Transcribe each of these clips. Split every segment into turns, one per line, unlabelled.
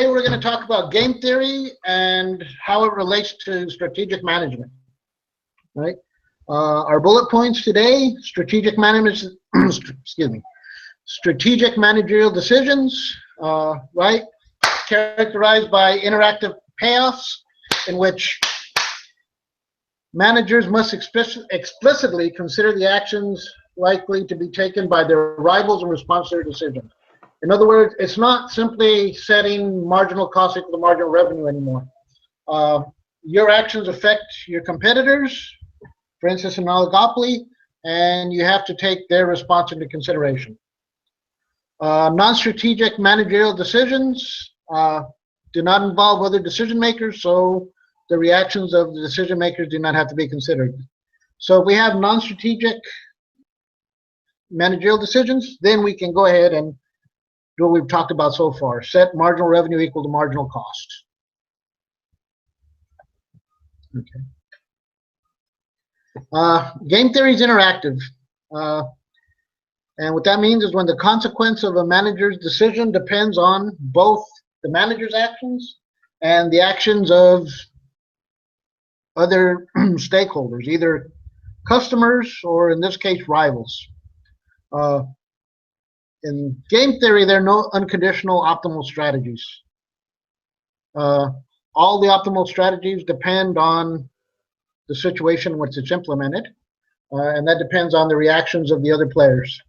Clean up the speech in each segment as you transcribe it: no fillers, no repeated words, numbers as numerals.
we're going to talk about game theory and how it relates to strategic management, right? Our bullet points today: strategic management, excuse me, strategic managerial decisions, right? Characterized by interactive payoffs in which managers must explicitly consider the actions likely to be taken by their rivals in response to their decision. In other words, it's not simply setting marginal cost equal to marginal revenue anymore. Your actions affect your competitors, for instance, in oligopoly, and you have to take their response into consideration. Non-strategic managerial decisions do not involve other decision makers, so the reactions of the decision makers do not have to be considered. So if we have non-strategic managerial decisions, then we can go ahead and do what we've talked about so far: set marginal revenue equal to marginal cost. Okay. Game theory is interactive. And what that means is when the consequence of a manager's decision depends on both the manager's actions and the actions of other stakeholders, either customers or, in this case, rivals. In game theory, there are no unconditional optimal strategies. All the optimal strategies depend on the situation in which it's implemented, and that depends on the reactions of the other players.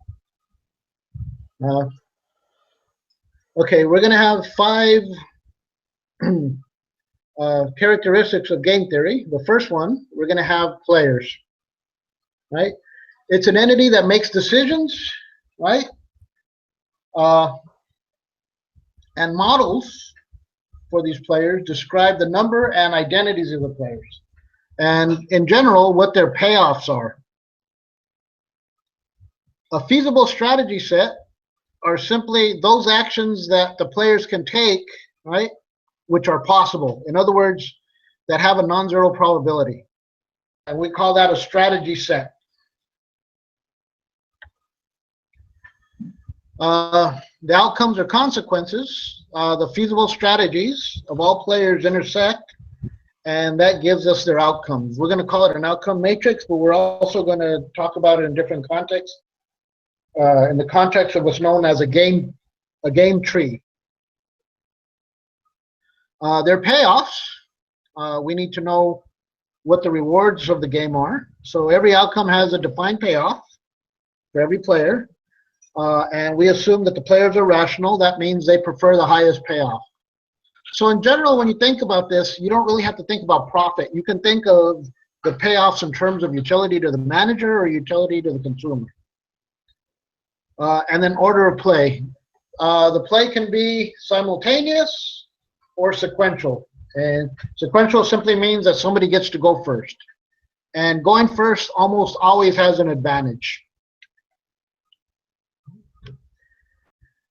Okay, we're going to have 5 characteristics of game theory. The first one, we're going to have players, right? It's an entity that makes decisions, right? And models for these players describe the number and identities of the players, and in general, what their payoffs are. A feasible strategy set are simply those actions that the players can take, right, which are possible. In other words, that have a non-zero probability. And we call that a strategy set. The outcomes or consequences, the feasible strategies of all players intersect, and that gives us their outcomes. We're going to call it an outcome matrix, but we're also going to talk about it in different contexts. In the context of what's known as a game tree. Their payoffs, we need to know what the rewards of the game are. So every outcome has a defined payoff for every player, and we assume that the players are rational. That means they prefer the highest payoff. So in general, when you think about this, you don't really have to think about profit. You can think of the payoffs in terms of utility to the manager or utility to the consumer. And then order of play. The play can be simultaneous or sequential. And sequential simply means that somebody gets to go first. And going first almost always has an advantage.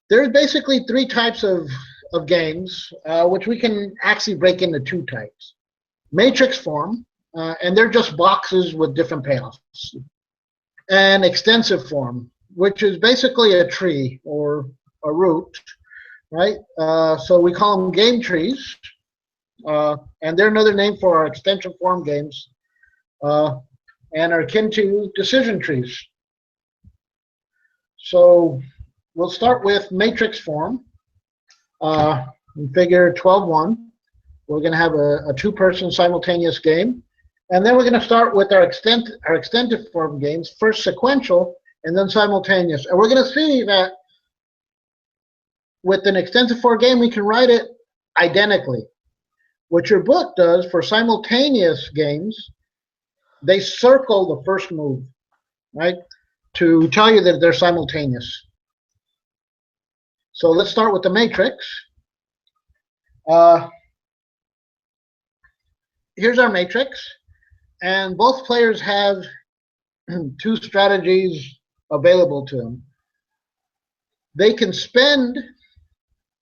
There's basically 3 types of games, which we can actually break into 2 types. Matrix form, and they're just boxes with different payoffs. And extensive form, which is basically a tree or a root, right? So we call them game trees, and they're another name for our extension form games, and are akin to decision trees. So we'll start with matrix form. In figure 12.1, we're going to have a 2-person simultaneous game, and then we're going to start with our extensive form games, first sequential, and then simultaneous. And we're going to see that with an extensive form game, we can write it identically. What your book does for simultaneous games, they circle the first move, right, to tell you that they're simultaneous. So let's start with the matrix. Here's our matrix, and both players have 2 strategies available to them. They can spend,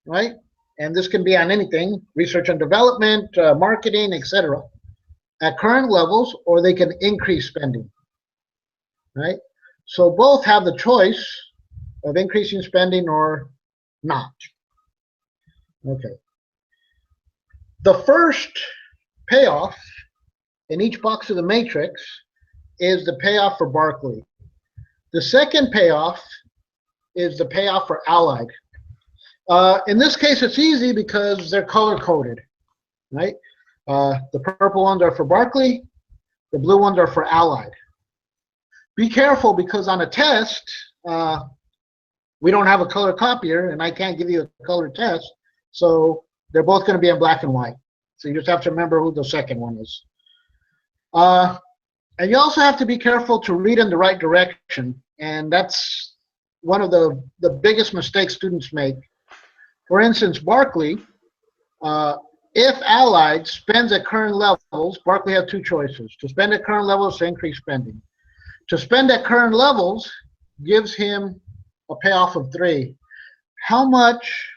right, and this can be on anything, research and development, marketing, etc., at current levels, or they can increase spending, right? So both have the choice of increasing spending or not. Okay. The first payoff in each box of the matrix is the payoff for Barkley. The second payoff is the payoff for Allied. In this case, it's easy because they're color-coded, right? The purple ones are for Barkley. The blue ones are for Allied. Be careful because on a test, we don't have a color copier, and I can't give you a color test. So they're both going to be in black and white. So you just have to remember who the second one is. And you also have to be careful to read in the right direction. And that's one of the biggest mistakes students make. For instance, Barkley, if Allied spends at current levels, Barkley has two choices: to spend at current levels, to increase spending. To spend at current levels gives him a payoff of 3. How much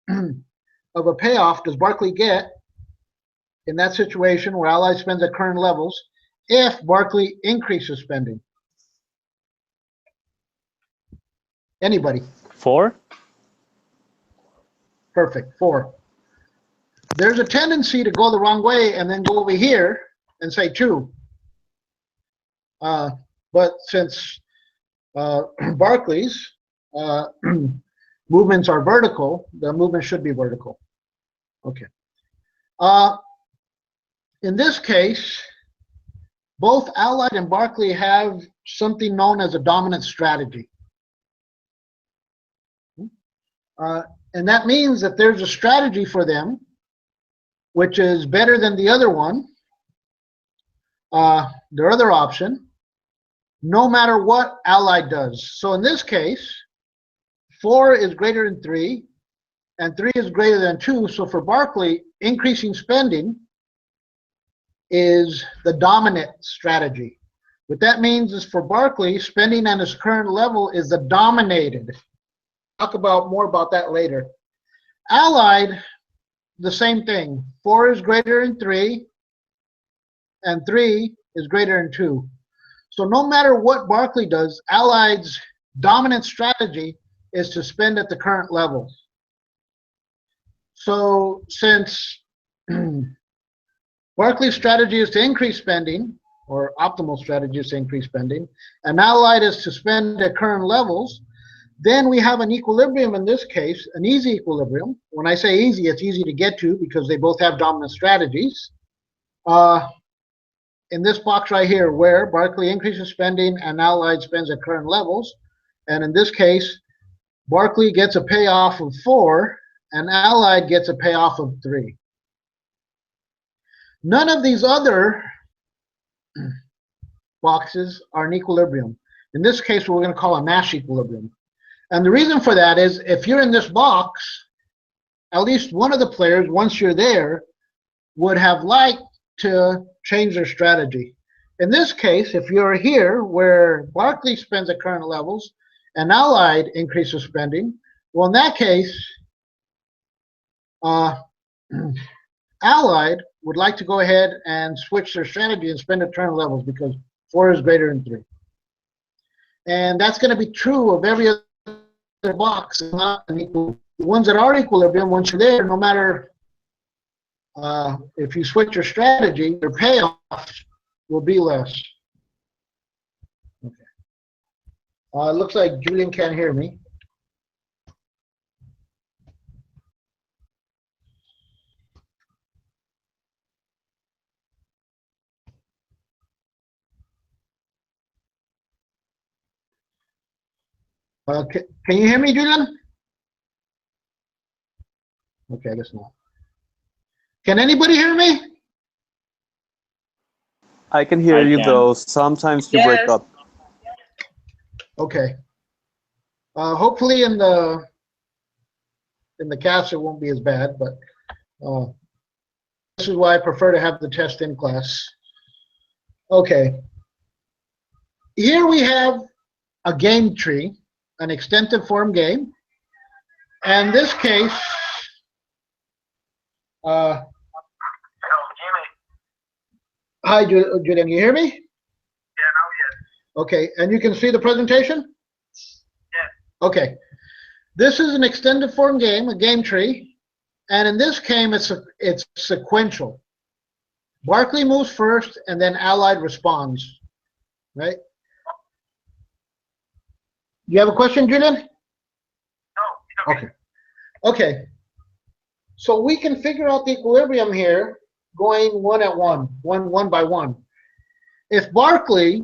of a payoff does Barkley get in that situation where Allied spends at current levels if Barkley increases spending? Anybody?
4.
Perfect, 4. There's a tendency to go the wrong way and then go over here and say 2. But since Barkley's movements are vertical, the movement should be vertical. Okay. In this case, both Allied and Barkley have something known as a dominant strategy. And that means that there's a strategy for them which is better than the other one, their other option, no matter what Allied does. So in this case, 4 is greater than 3, and 3 is greater than 2. So for Barkley, increasing spending is the dominant strategy. What that means is for Barkley, spending at his current level is the dominated. Talk about more about that later. Allied, the same thing. 4 is greater than 3, and 3 is greater than 2. So no matter what Barkley does, Allied's dominant strategy is to spend at the current level. So since Barkley's strategy is to increase spending, or optimal strategy is to increase spending, and Allied is to spend at current levels, then we have an equilibrium in this case, an easy equilibrium. When I say easy, it's easy to get to because they both have dominant strategies. In this box right here, where Barkley increases spending and Allied spends at current levels, and in this case, Barkley gets a payoff of 4, and Allied gets a payoff of 3. None of these other boxes are in equilibrium. In this case, we're going to call a Nash equilibrium. And the reason for that is if you're in this box, at least one of the players, once you're there, would have liked to change their strategy. In this case, if you're here where Barkley spends at current levels and Allied increases spending, well, in that case, Allied would like to go ahead and switch their strategy and spend at current levels because 4 is greater than 3. And that's going to be true of every other box. Not an equal. The ones that are equilibrium, once you're there, no matter if you switch your strategy, your payoff will be less. Okay. It looks like Julian can't hear me. Can you hear me, Julian? Okay, I guess not. Can anybody hear me?
I can hear you, though. Sometimes you break up.
Okay. Hopefully in the cast it won't be as bad, but this is why I prefer to have the test in class. Okay. Here we have a game tree, an extensive form game. And in this case, hi, Julian, you hear me?
Yeah, now yes.
Okay, and you can see the presentation?
Yes.
Okay. This is an extended form game, a game tree. And in this case, it's sequential. Barclay moves first, and then Allied responds, right? You have a question, Julian?
No, it's okay.
Okay. Okay. So we can figure out the equilibrium here going one by one. If Barclay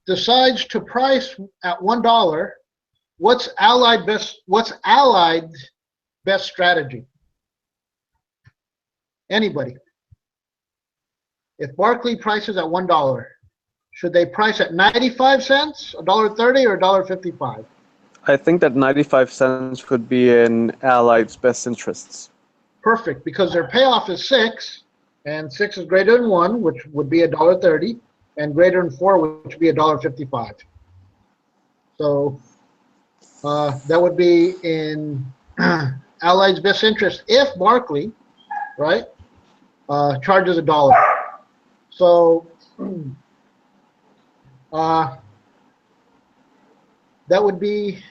decides to price at $1, what's Allied best strategy? Anybody? If Barclay prices at $1, should they price at 95 cents, $1.30, or $1.55?
I think that 95 cents would be in Allied's best interests.
Perfect, because their payoff is 6, and 6 is greater than 1, which would be $1.30, and greater than 4, which would be $1.55. So that would be in Allied's best interest if Barclay, right, charges $1. So that would be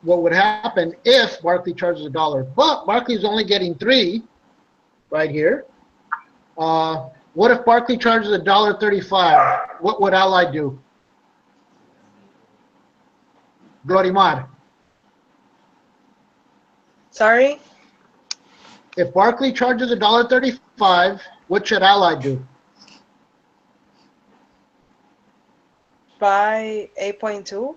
what would happen if Barclay charges $1. But Barclay's only getting 3 right here. What if Barclay charges $1.35? What would Allied do? Glorimar.
Sorry?
If Barclay charges $1.35, what should Allied do?
By 8.2?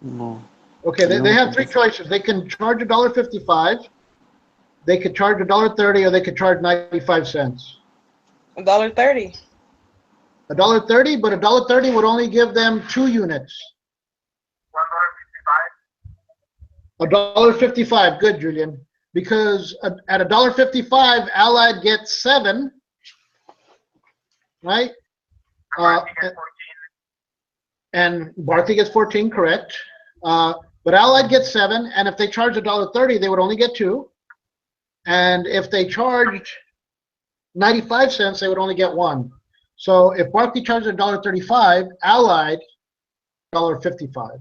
No.
Okay, they have 3 choices. They can charge $1.55, they could charge $1.30, or they could charge 95 cents.
$1.30.
$1.30, but $1.30 would only give them 2 units. $1.55. Good, Julian. Because at $1.55, Allied gets 7, right? And Barclay gets 14, correct. But Allied gets 7, and if they charge $1.30, they would only get 2. And if they charged 95 cents, they would only get 1. So if Barclay charges $1.35, Allied $1.55.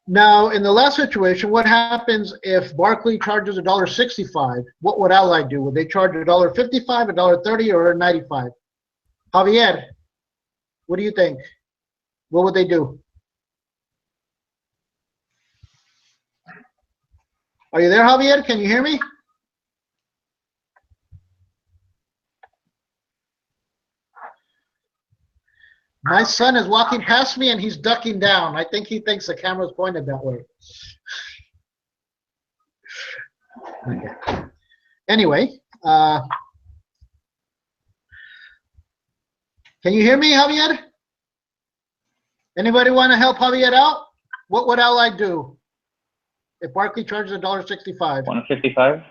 Now, in the last situation, what happens if Barclay charges $1.65? What would Allied do? Would they charge $1.55, $1.30, or $1.95? Javier, what do you think? What would they do? Are you there, Javier? Can you hear me? My son is walking past me and he's ducking down. I think he thinks the camera's pointed that way. Okay. Anyway, can you hear me, Javier? Anybody want to help Javier out? What would Allied do if Barclay charges $1.65?
155.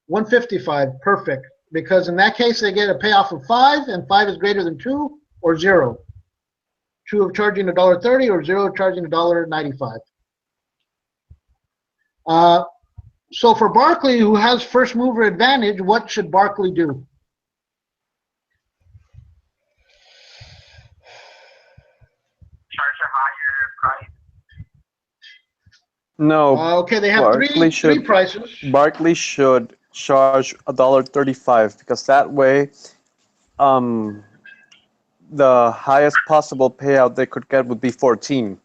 155, perfect. Because in that case, they get a payoff of 5, and 5 is greater than 2 or 0. 2 of charging $1.30 or 0 of charging $1.95. So for Barclay, who has first mover advantage, what should Barclay do?
Charge a higher price.
No.
Okay, they have three prices.
Barclay should charge $1.35 because that way, the highest possible payout they could get would be 14,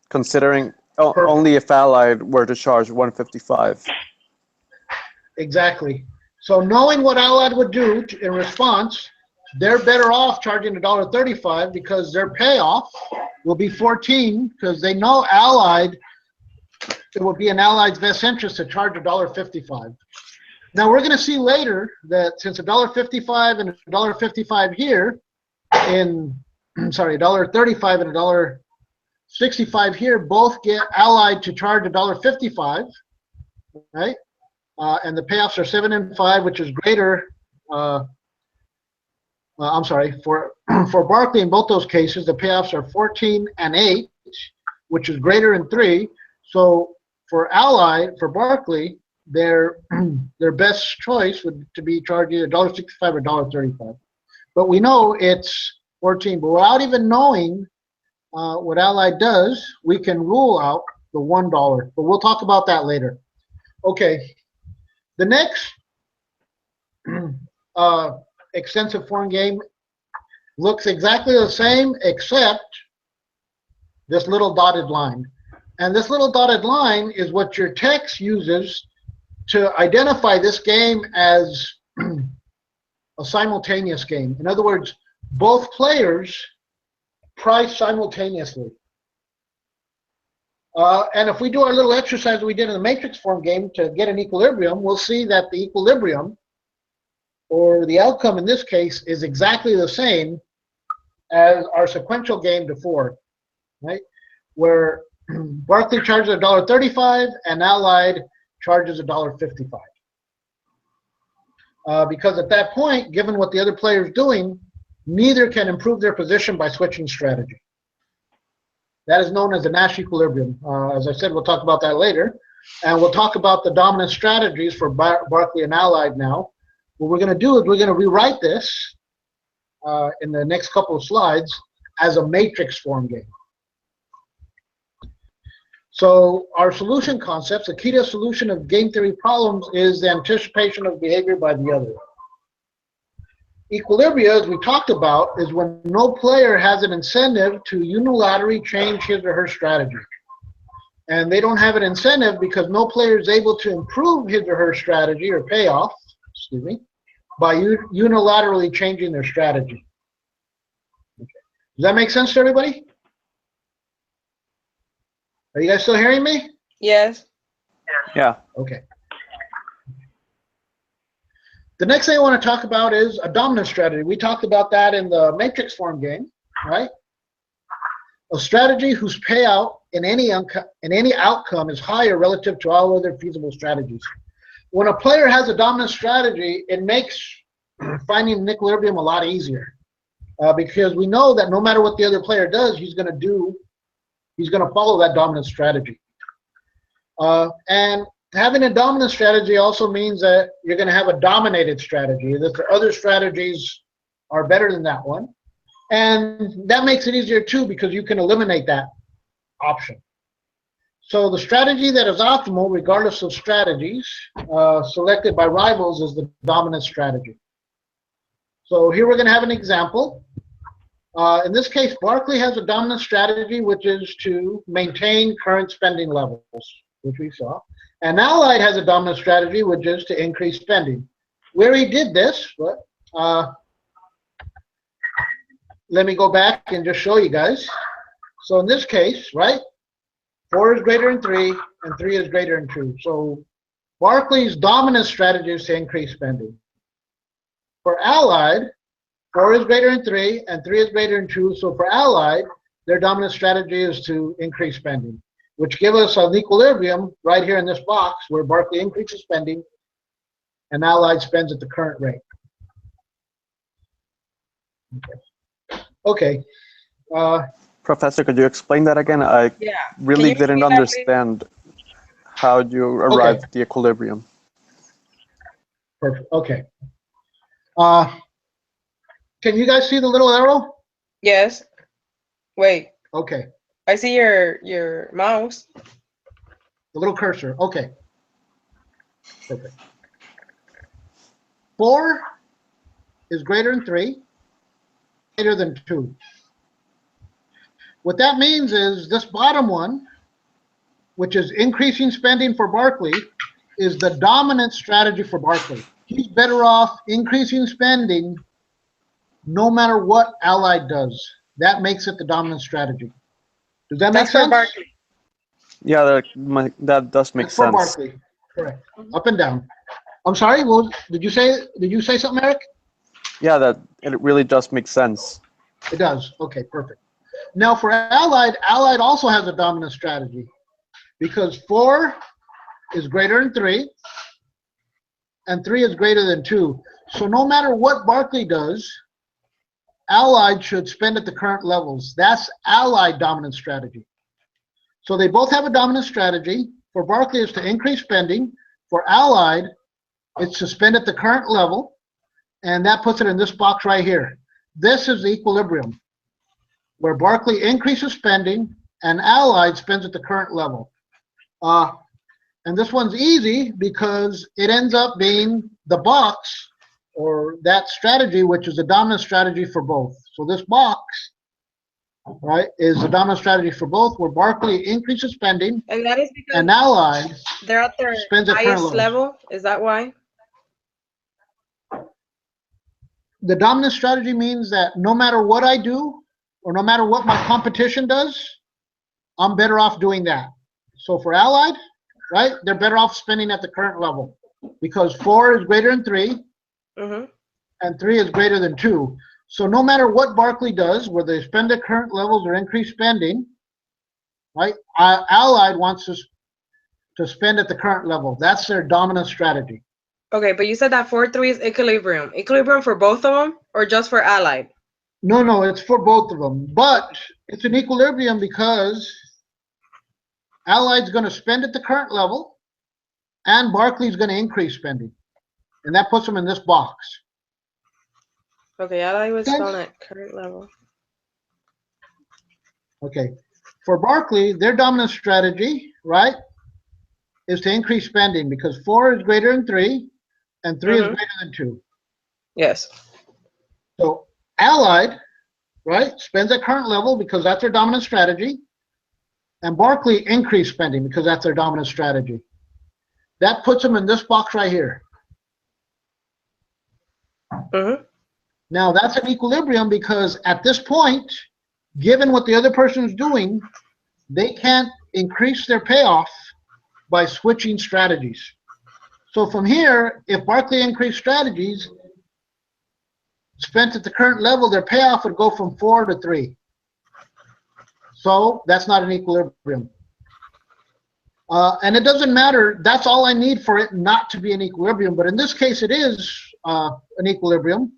considering only if Allied were to charge 155.
Exactly. So knowing what Allied would do in response, they're better off charging $1.35 because their payoff will be 14 because they know Allied, it would be in Allied's best interest to charge $1.55. Now we're going to see later that since $1.55 and $1.55 here $1.35 and $1.65 here both get Allied to charge $1.55, right? And the payoffs are 7 and 5, which is greater. I'm sorry, for Barclay in both those cases, the payoffs are 14 and 8, which is greater than 3. So for Allied, for Barclay, their best choice would to be charged either $1.65 or $1.35. But we know it's 14. But without even knowing what Allied does, we can rule out the $1, but we'll talk about that later. Okay, the next extensive form game looks exactly the same except this little dotted line. And this little dotted line is what your text uses to identify this game as a simultaneous game. In other words, both players price simultaneously. And if we do our little exercise we did in the matrix form game to get an equilibrium, we'll see that the equilibrium, or the outcome in this case, is exactly the same as our sequential game before, right? Where Barkley charges $1.35 and Allied charges $1.55. Because at that point, given what the other player is doing, neither can improve their position by switching strategy. That is known as the Nash equilibrium. As I said, we'll talk about that later. And we'll talk about the dominant strategies for Barkley and Allied now. What we're going to do is we're going to rewrite this in the next couple of slides as a matrix form game. So our solution concepts, the key to solution of game theory problems is the anticipation of behavior by the other. Equilibria, as we talked about, is when no player has an incentive to unilaterally change his or her strategy. And they don't have an incentive because no player is able to improve his or her strategy or payoff, excuse me, by unilaterally changing their strategy. Okay. Does that make sense to everybody? Are you guys still hearing me?
Yes.
Yeah.
Okay. The next thing I want to talk about is a dominant strategy. We talked about that in the matrix form game, right? A strategy whose payout in any outcome is higher relative to all other feasible strategies. When a player has a dominant strategy, it makes finding an equilibrium a lot easier because we know that no matter what the other player does, he's going to follow that dominant strategy. And having a dominant strategy also means that you're going to have a dominated strategy, that the other strategies are better than that one. And that makes it easier too because you can eliminate that option. So the strategy that is optimal, regardless of strategies, selected by rivals is the dominant strategy. So here we're going to have an example. In this case, Barkley has a dominant strategy, which is to maintain current spending levels, which we saw. And Allied has a dominant strategy, which is to increase spending. Where he did this, let me go back and just show you guys. So in this case, right, 4 is greater than 3, and 3 is greater than 2. So Barkley's dominant strategy is to increase spending. For Allied, 4 is greater than 3, and 3 is greater than 2. So for Allied, their dominant strategy is to increase spending, which gives us an equilibrium right here in this box where Barkley increases spending and Allied spends at the current rate. Okay.
Professor, could you explain that again? I really didn't understand how you arrived at the equilibrium.
Perfect. Okay. Can you guys see the little arrow?
Yes. Wait.
Okay.
I see your mouse.
The little cursor. Okay. Perfect. 4 is greater than 3, greater than 2. What that means is this bottom one, which is increasing spending for Barkley, is the dominant strategy for Barkley. He's better off increasing spending no matter what Allied does. That makes it the dominant strategy. Does that make sense?
For Barkley.
Yeah, that does make sense.
For Barkley, correct. Up and down. I'm sorry. Well, did you say something, Eric?
Yeah, that it really does make sense.
It does. Okay, perfect. Now for Allied, Allied also has a dominant strategy because 4 is greater than 3 and 3 is greater than 2. So no matter what Barkley does, Allied should spend at the current levels. That's Allied dominant strategy. So they both have a dominant strategy. For Barkley, it's to increase spending. For Allied, it's to spend at the current level, and that puts it in this box right here. This is the equilibrium. where Barclay increases spending and Allied spends at the current level. And this one's easy because it ends up being the box or that strategy, which is a dominant strategy for both. So this box, right, is a dominant strategy for both, where Barclay increases spending
And that is because
and Allied
they're at their
spends at current
highest
levels.
level. Is that why?
The dominant strategy means that no matter what I do or no matter what my competition does, I'm better off doing that. So for Allied, right, they're better off spending at the current level because 4 is greater than 3
Mm-hmm.
and 3 is greater than 2. So no matter what Barclay does, whether they spend at current levels or increase spending, right, Allied wants to spend at the current level. That's their dominant strategy.
Okay, but you said that 4-3 is equilibrium. Equilibrium for both of them or just for Allied?
No, it's for both of them. But it's an equilibrium because Allied's going to spend at the current level and Barclay's going to increase spending. And that puts them in this box.
Okay, Allied was
Okay.
spelling at current level.
Okay. For Barclay, their dominant strategy, right, is to increase spending because 4 is greater than 3 and 3 is
Mhm.
greater than 2.
Yes.
So Allied, right, spends at current level because that's their dominant strategy. And Barclay increase spending because that's their dominant strategy. That puts them in this box right here.
Mm-hmm.
Now that's an equilibrium because at this point, given what the other person is doing, they can't increase their payoff by switching strategies. So from here, if Barclay increased strategies, spent at the current level, their payoff would go from 4 to 3. So that's not an equilibrium. And it doesn't matter, that's all I need for it not to be an equilibrium. But in this case, it is an equilibrium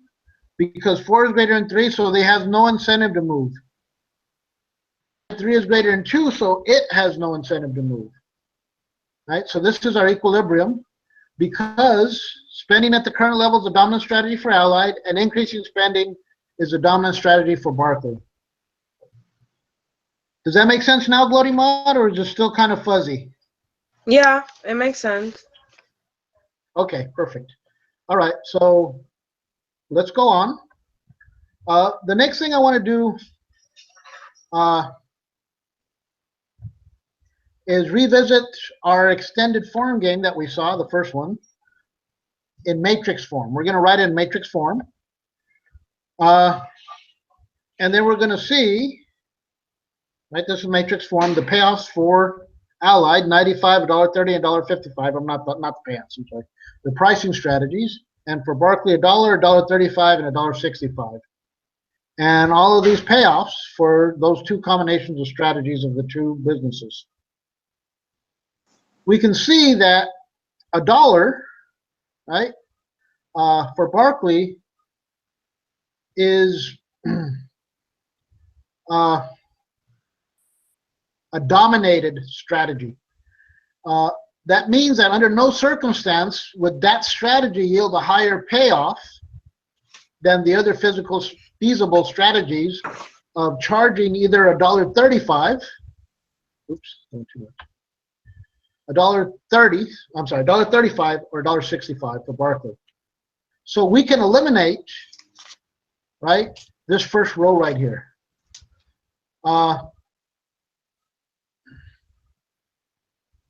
because 4 is greater than 3, so they have no incentive to move. 3 is greater than 2, so it has no incentive to move. Right? So this is our equilibrium because spending at the current level is a dominant strategy for Allied and increasing spending is a dominant strategy for Barclay. Does that make sense now, Bloody Mod, or is it still kind of fuzzy?
Yeah, it makes sense.
Okay, perfect. All right, so let's go on. The next thing I want to do is revisit our extended form game that we saw, the first one, in matrix form. We're going to write it in matrix form. And then we're going to see, right, this is matrix form, the payoffs for Allied, 95, $1.30, and $1.55. I'm not the payouts, I'm sorry. The pricing strategies. And for Barclay, $1, $1.35, and $1.65. And all of these payoffs for those two combinations of strategies of the two businesses. We can see that $1, right, for Barclay is a dominated strategy. That means that under no circumstance would that strategy yield a higher payoff than the other feasible strategies of charging either $1.35, oops, don't too much, $1.30, I'm sorry, $1.35 or $1.65 for Barclay. So we can eliminate, right, this first row right here.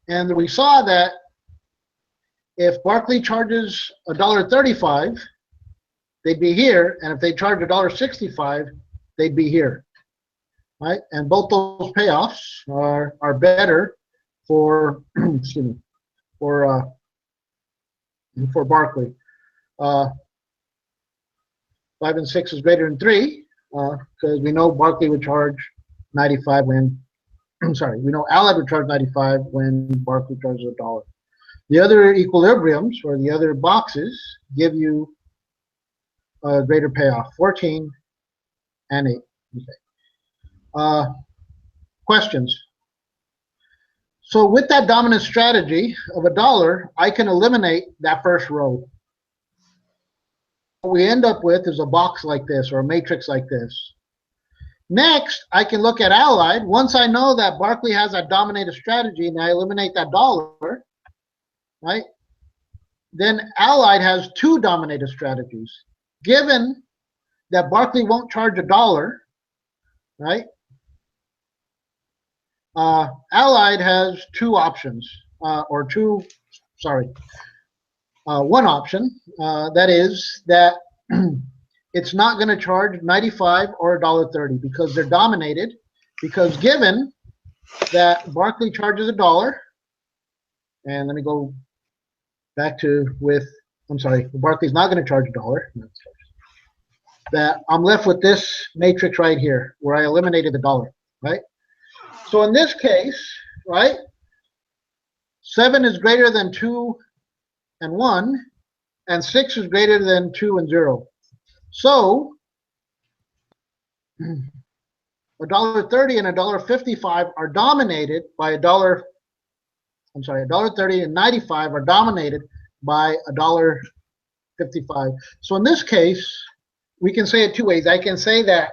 And we saw that if Barclay charges $1.35, they'd be here, and if they charge $1.65, they'd be here, right? And both those payoffs are better for excuse me, for Barclay. 5 and 6 is greater than 3 because we know Barclay would charge 95 when. I'm sorry, we know Allied would charge 95 when Barclay charges $1. The other equilibriums or the other boxes give you a greater payoff, 14 and 8. Okay. Questions? So with that dominant strategy of $1, I can eliminate that first row. What we end up with is a box like this or a matrix like this. Next, I can look at Allied. Once I know that Barkley has that dominated strategy and I eliminate that dollar, right? Then Allied has two dominated strategies. Given that Barkley won't charge a dollar, right? Allied has two options, one option. That is that it's not going to charge 95 or $1.30 because they're dominated. Because given that Barkley charges a dollar, and let me go back to Barkley's not going to charge a dollar. That I'm left with this matrix right here where I eliminated the dollar, right? So in this case, right, 7 is greater than 2 and 1, and 6 is greater than 2 and 0. So $1.30 and $1.55 are dominated by $1.30 and 95 are dominated by $1.55. So in this case, we can say it two ways. I can say that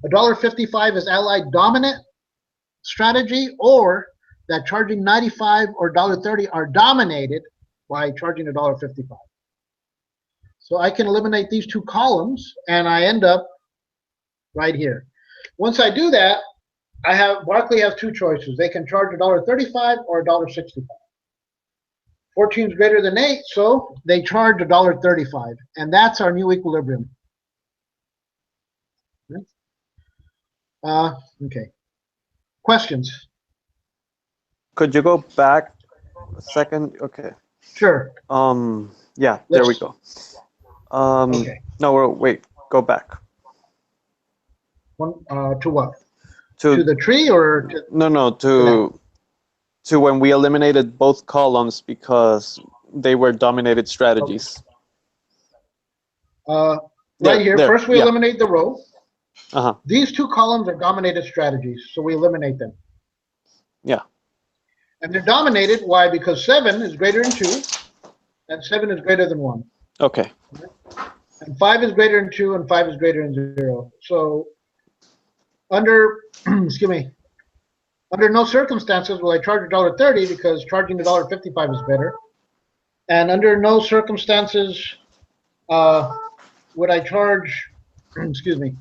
$1.55 is Allied dominant strategy, or that charging 95 or $1.30 are dominated by charging $1.55. So I can eliminate these two columns and I end up right here. Once I do that, Barkley has two choices. They can charge $1.35 or $1.65. 14 is greater than 8, so they charge $1.35, and that's our new equilibrium. Okay. Questions?
Could you go back a second? Okay.
Sure.
Yeah, there we go.
Okay.
No, wait, go back.
To what?
To
the tree or to,
no, to when we eliminated both columns because they were dominated strategies.
Right here, first we eliminate the row.
Uh-huh.
These two columns are dominated strategies, so we eliminate them.
Yeah.
And they're dominated, why? Because 7 is greater than 2, and 7 is greater than 1.
Okay.
And 5 is greater than 2, and 5 is greater than 0. So under, excuse me, under no circumstances will I charge $1.30 because charging $1.55 is better. And under no circumstances would I charge, excuse me,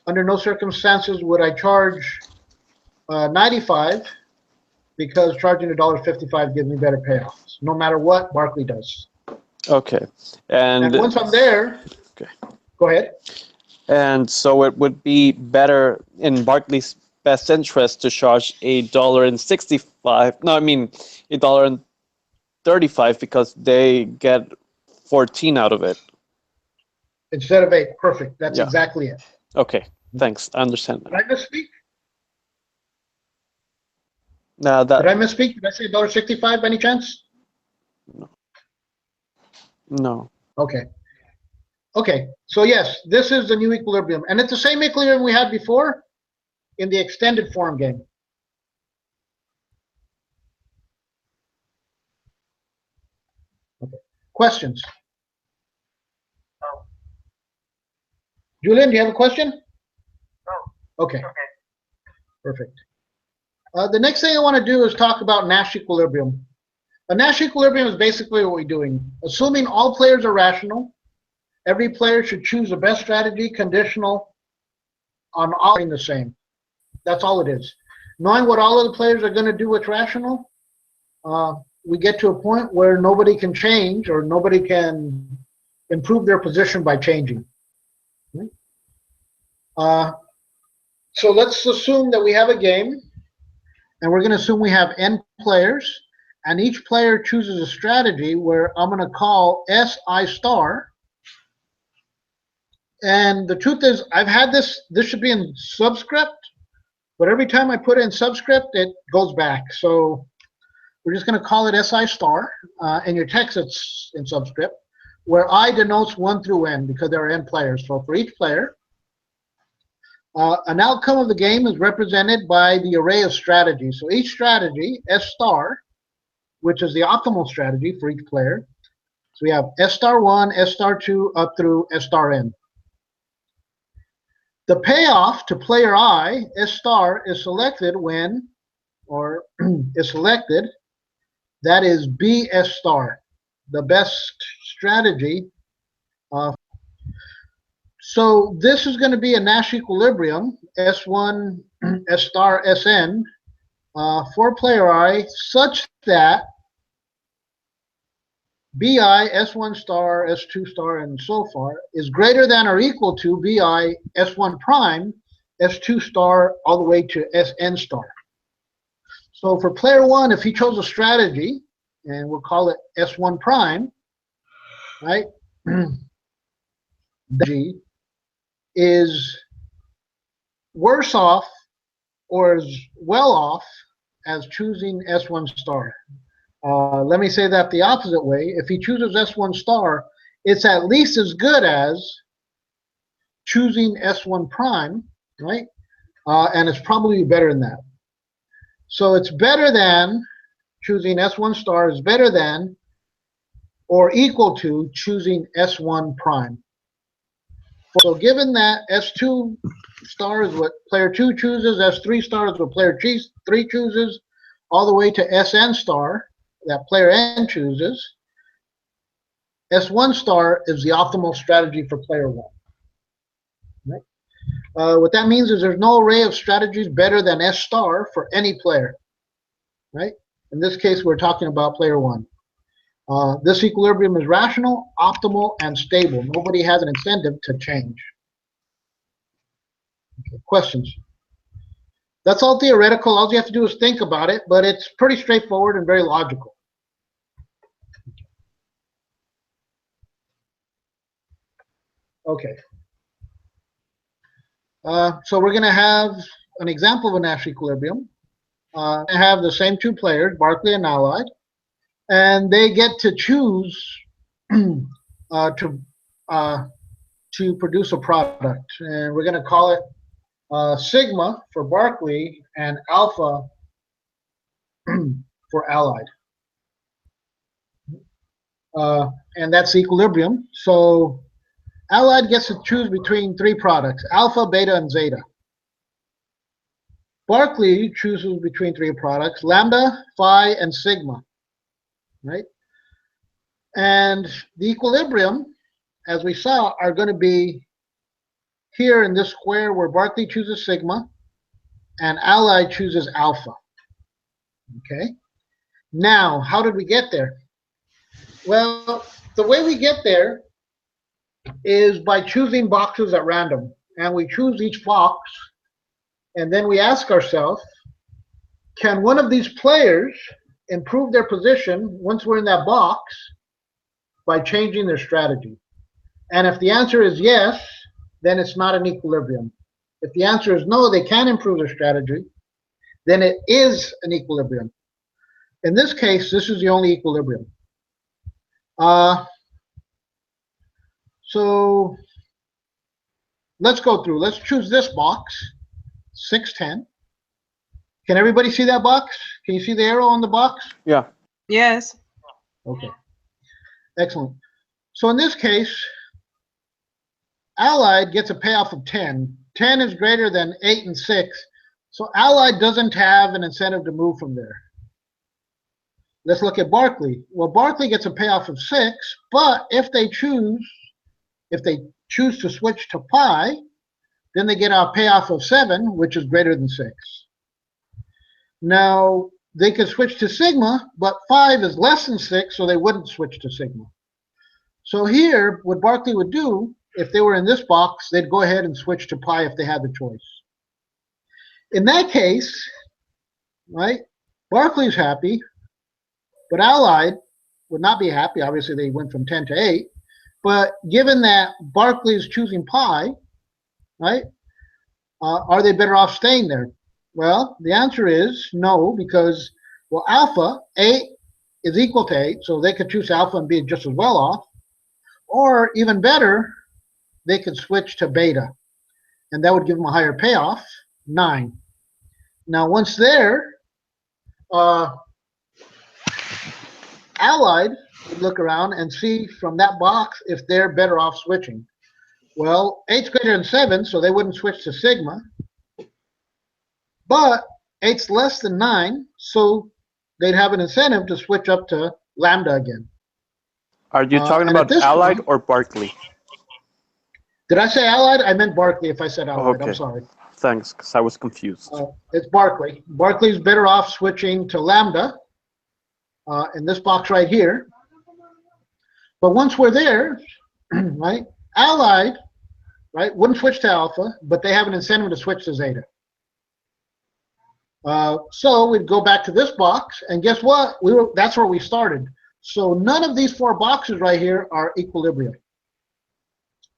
under no circumstances would I charge 95 because charging $1.55 gives me better payoffs, no matter what Barkley does.
Okay. And
once I'm there,
okay.
Go ahead.
And so it would be better in Barkley's best interest to charge $1.65. No, I mean $1.35 because they get 14 out of it.
Instead of 8. Perfect. That's exactly it.
Okay. Thanks. I understand.
Did I misspeak?
Did
I misspeak? Did I say $1.65 by any chance?
No.
Okay. Okay. So yes, this is the new equilibrium. And it's the same equilibrium we had before in the extended form game. Okay. Questions?
No.
Julian, do you have a question?
No.
Okay. Perfect. The next thing I want to do is talk about Nash equilibrium. A Nash equilibrium is basically what we're doing. Assuming all players are rational, every player should choose the best strategy conditional on all being the same. That's all it is. Knowing what all of the players are going to do what's rational, we get to a point where nobody can change or nobody can improve their position by changing. So let's assume that we have a game, and we're going to assume we have n players, and each player chooses a strategy where I'm going to call SI star. And the truth is, I've had this should be in subscript, but every time I put it in subscript, it goes back. So we're just going to call it SI star. In your text, it's in subscript, where I denotes 1 through n because there are n players. So for each player, an outcome of the game is represented by the array of strategies. So each strategy, S star, which is the optimal strategy for each player. So we have S star 1, S star 2, up through S star n. The payoff to player I, S star, is selected when, or is selected, that is BS star, the best strategy. So this is going to be a Nash equilibrium, S1, S star, Sn, for player I, such that BI, S1 star, S2 star, and so far is greater than or equal to BI, S1 prime, S2 star, all the way to Sn star. So for player one, if he chose a strategy, and we'll call it S1 prime, right? G is worse off or is well off as choosing S1 star. Let me say that the opposite way. If he chooses S1 star, it's at least as good as choosing S1 prime, right? And it's probably better than that. So it's better than choosing S1 star is better than or equal to choosing S1 prime. So given that S2 star is what player 2 chooses, S3 star is what player 3 chooses, all the way to Sn star, that player N chooses, S1 star is the optimal strategy for player 1. Right? What that means is there's no array of strategies better than S star for any player. Right? In this case, we're talking about player 1. This equilibrium is rational, optimal, and stable. Nobody has an incentive to change. Okay, questions? That's all theoretical. All you have to do is think about it, but it's pretty straightforward and very logical. Okay. So we're going to have an example of a Nash equilibrium. I have the same two players, Barkley and Allied, and they get to choose to produce a product, and we're going to call it sigma for Barkley and alpha for Allied. And that's equilibrium. So Allied gets to choose between three products, alpha, beta, and zeta. Barkley chooses between three products, lambda, phi, and sigma, right? And the equilibrium, as we saw, are going to be here in this square where Barkley chooses sigma and Allied chooses alpha. Okay. Now, how did we get there? Well, the way we get there is by choosing boxes at random. And we choose each box, and then we ask ourselves, can one of these players improve their position once we're in that box by changing their strategy? And if the answer is yes, then it's not an equilibrium. If the answer is no, they can improve their strategy, then it is an equilibrium. In this case, this is the only equilibrium. So let's go through. Let's choose this box, 610. Can everybody see that box? Can you see the arrow on the box?
Yeah.
Yes.
Okay. Excellent. So in this case, Allied gets a payoff of 10. 10 is greater than 8 and 6. So Allied doesn't have an incentive to move from there. Let's look at Barkley. Well, Barkley gets a payoff of 6, but if they choose to switch to pi, then they get a payoff of 7, which is greater than 6. Now, they could switch to sigma, but 5 is less than 6, so they wouldn't switch to sigma. So here, what Barkley would do, if they were in this box, they'd go ahead and switch to pi if they had the choice. In that case, right, Barkley's happy, but Allied would not be happy. Obviously, they went from 10 to 8. But given that Barkley's choosing pi, right, are they better off staying there? Well, the answer is no, because, well, alpha, 8 is equal to 8, so they could choose alpha and be just as well off. Or even better, they could switch to beta, and that would give them a higher payoff, 9. Now, once there, Allied would look around and see from that box if they're better off switching. Well, 8's greater than 7, so they wouldn't switch to sigma. But 8's less than 9, so they'd have an incentive to switch up to lambda again.
Are you talking
and at
about
this
Allied
point-
or Barkley?
Did I say Allied? I meant Barkley if I said Allied.
Okay.
I'm sorry.
Thanks, because I was confused.
It's Barkley. Barkley's better off switching to lambda in this box right here. But once we're there, right, Allied, right, wouldn't switch to alpha, but they have an incentive to switch to zeta. So we'd go back to this box, and guess what? That's where we started. So none of these 4 boxes right here are equilibrium.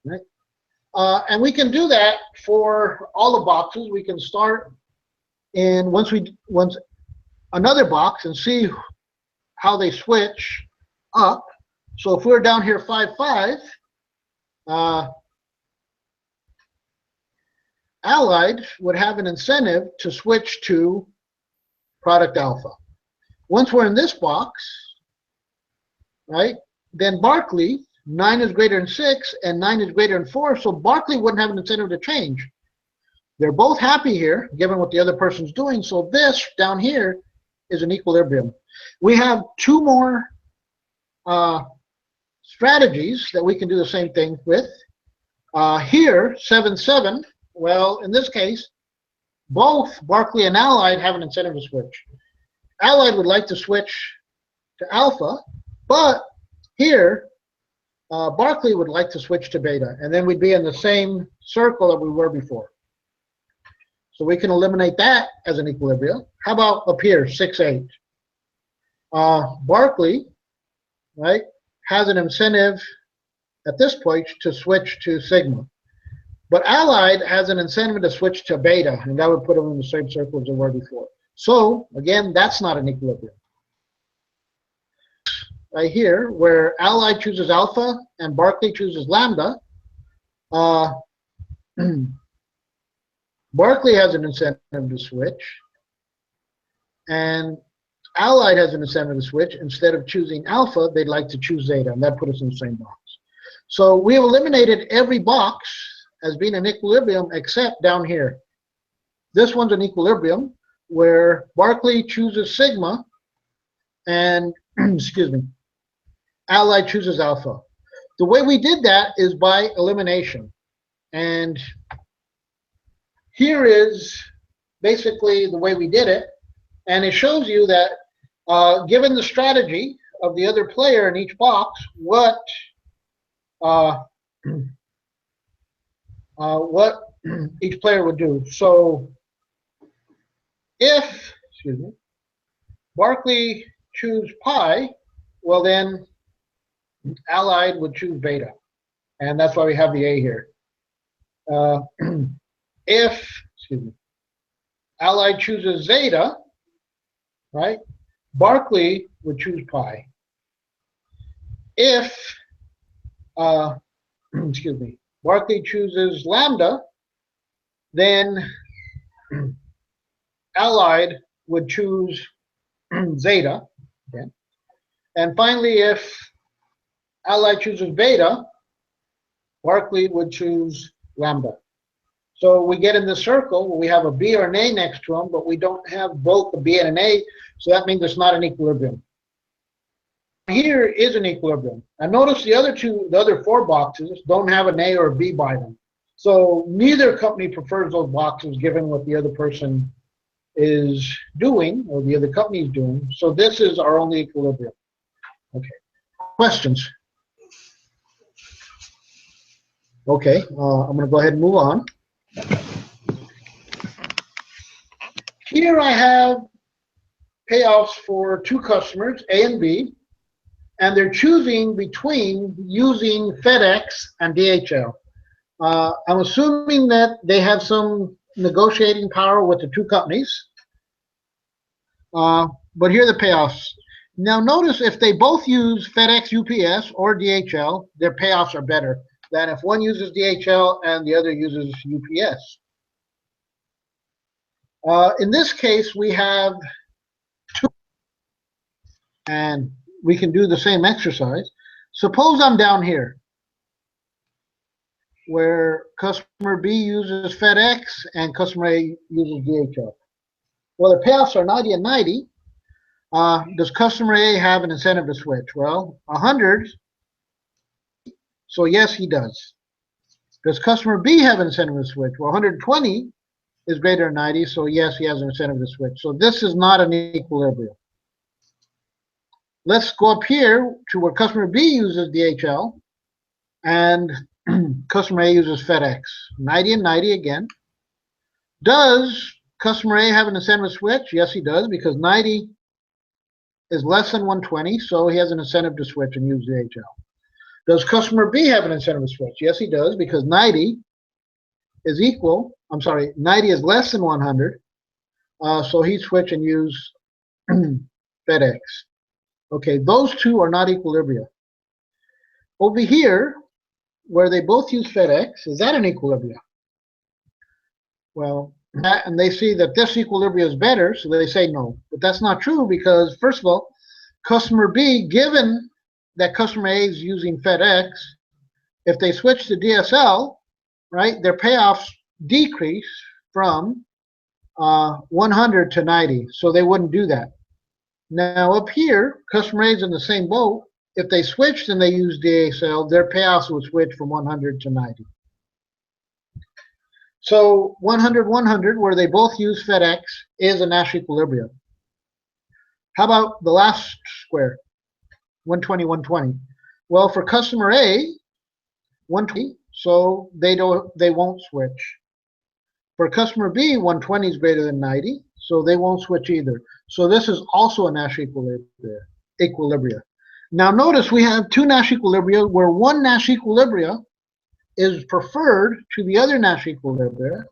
Right? And we can do that for all the boxes. We can start in once another box and see how they switch up. So if we're down here 5, 5, Allied would have an incentive to switch to product alpha. Once we're in this box, right, then Barkley, 9 is greater than 6 and 9 is greater than 4, so Barkley wouldn't have an incentive to change. They're both happy here, given what the other person's doing, so this down here is an equilibrium. We have 2 more strategies that we can do the same thing with. Here, 7, 7, well, in this case, both Barkley and Allied have an incentive to switch. Allied would like to switch to alpha, but here, Barkley would like to switch to beta, and then we'd be in the same circle that we were before. So we can eliminate that as an equilibrium. How about up here, 6, 8? Barkley, right, has an incentive at this point to switch to sigma. But Allied has an incentive to switch to beta, and that would put them in the same circle as they were before. So, again, that's not an equilibrium. Right here, where Allied chooses alpha and Barkley chooses lambda, Barkley has an incentive to switch, and Allied has an incentive to switch. Instead of choosing alpha, they'd like to choose zeta, and that put us in the same box. So we have eliminated every box as being an equilibrium except down here. This one's an equilibrium where Barkley chooses sigma and, excuse me, Allied chooses alpha. The way we did that is by elimination. And here is basically the way we did it. And it shows you that given the strategy of the other player in each box, what each player would do. So if, excuse me, Barkley choose pi, well then Allied would choose beta. And that's why we have the A here. If, excuse me, Allied chooses zeta, right, Barkley would choose pi. If, excuse me, Barkley chooses lambda, then Allied would choose zeta. Okay. And finally, if Allied chooses beta, Barkley would choose lambda. So we get in the circle where we have a B or an A next to them, but we don't have both a B and an A, so that means it's not an equilibrium. Here is an equilibrium. And notice the other 4 boxes don't have an A or a B by them. So neither company prefers those boxes given what the other person is doing or the other company is doing. So this is our only equilibrium. Okay. Questions? Okay, I'm going to go ahead and move on. Here I have payoffs for 2 customers, A and B, and they're choosing between using FedEx and DHL. I'm assuming that they have some negotiating power with the 2 companies, but here are the payoffs. Now notice if they both use FedEx, UPS, or DHL, their payoffs are better than if one uses DHL and the other uses UPS. In this case, we have 2, and we can do the same exercise. Suppose I'm down here. where customer B uses FedEx and customer A uses DHL. Well, the payoffs are 90 and 90. Does customer A have an incentive to switch? Well, 100. So yes, he does. Does customer B have an incentive to switch? Well, 120 is greater than 90, so yes, he has an incentive to switch. So this is not an equilibrium. Let's go up here to where customer B uses DHL and customer A uses FedEx. 90 and 90 again. Does customer A have an incentive to switch? Yes, he does, because 90 is less than 120, so he has an incentive to switch and use DHL. Does customer B have an incentive to switch? Yes, he does, because 90 is less than 100, so he'd switch and use FedEx. Okay, those two are not equilibria. Over here, where they both use FedEx, is that an equilibria? Well, and they see that this equilibria is better, so they say no. But that's not true because, first of all, customer B, given that customer A is using FedEx, if they switch to DSL, right, their payoffs decrease from 100 to 90, so they wouldn't do that. Now up here, customer A is in the same boat. If they switched and they use DSL, their payoffs would switch from 100 to 90. So 100-100, where they both use FedEx, is a Nash equilibrium. How about the last square, 120-120? Well, for customer A, 120, so they won't switch. For customer B, 120 is greater than 90, so they won't switch either. So this is also a Nash equilibria. Now notice we have two Nash equilibria where one Nash equilibria is preferred to the other Nash equilibria.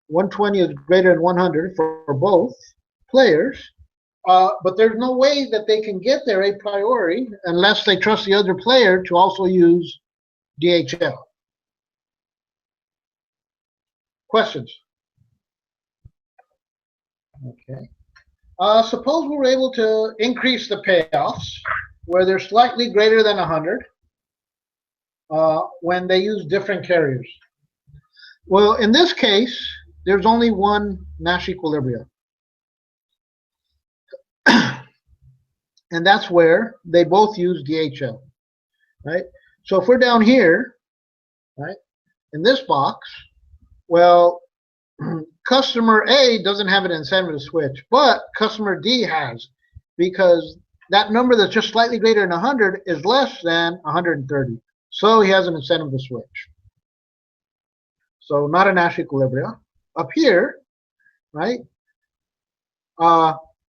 120 is greater than 100 for both players, but there's no way that they can get there a priori unless they trust the other player to also use DHL. Questions? Okay. Suppose we were able to increase the payoffs where they're slightly greater than 100 when they use different carriers. Well, in this case, there's only one Nash equilibrium. And that's where they both use DHL, right? So if we're down here, right, in this box, well, customer A doesn't have an incentive to switch, but customer D has, because that number that's just slightly greater than 100 is less than 130. So he has an incentive to switch. So not a Nash equilibrium. Up here, right,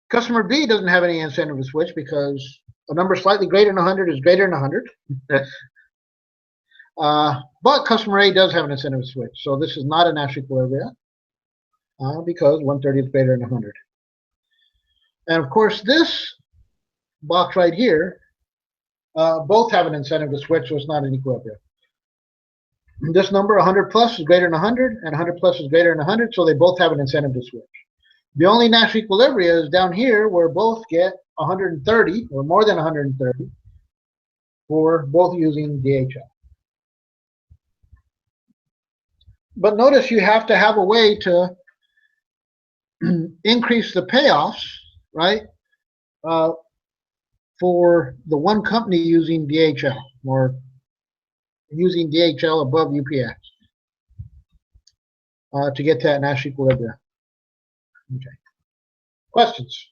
customer B doesn't have any incentive to switch because a number slightly greater than 100 is greater than 100. But customer A does have an incentive to switch. So this is not a Nash equilibrium because 130 is greater than 100. And of course, this box right here, both have an incentive to switch, so it's not an equilibrium. This number, 100 plus, is greater than 100, and 100 plus is greater than 100, so they both have an incentive to switch. The only Nash equilibria is down here where both get 130 or more than 130 for both using DHL. But notice you have to have a way to increase the payoffs, right, for the one company using DHL or using DHL above UPS to get to that Nash equilibrium. Okay. Questions?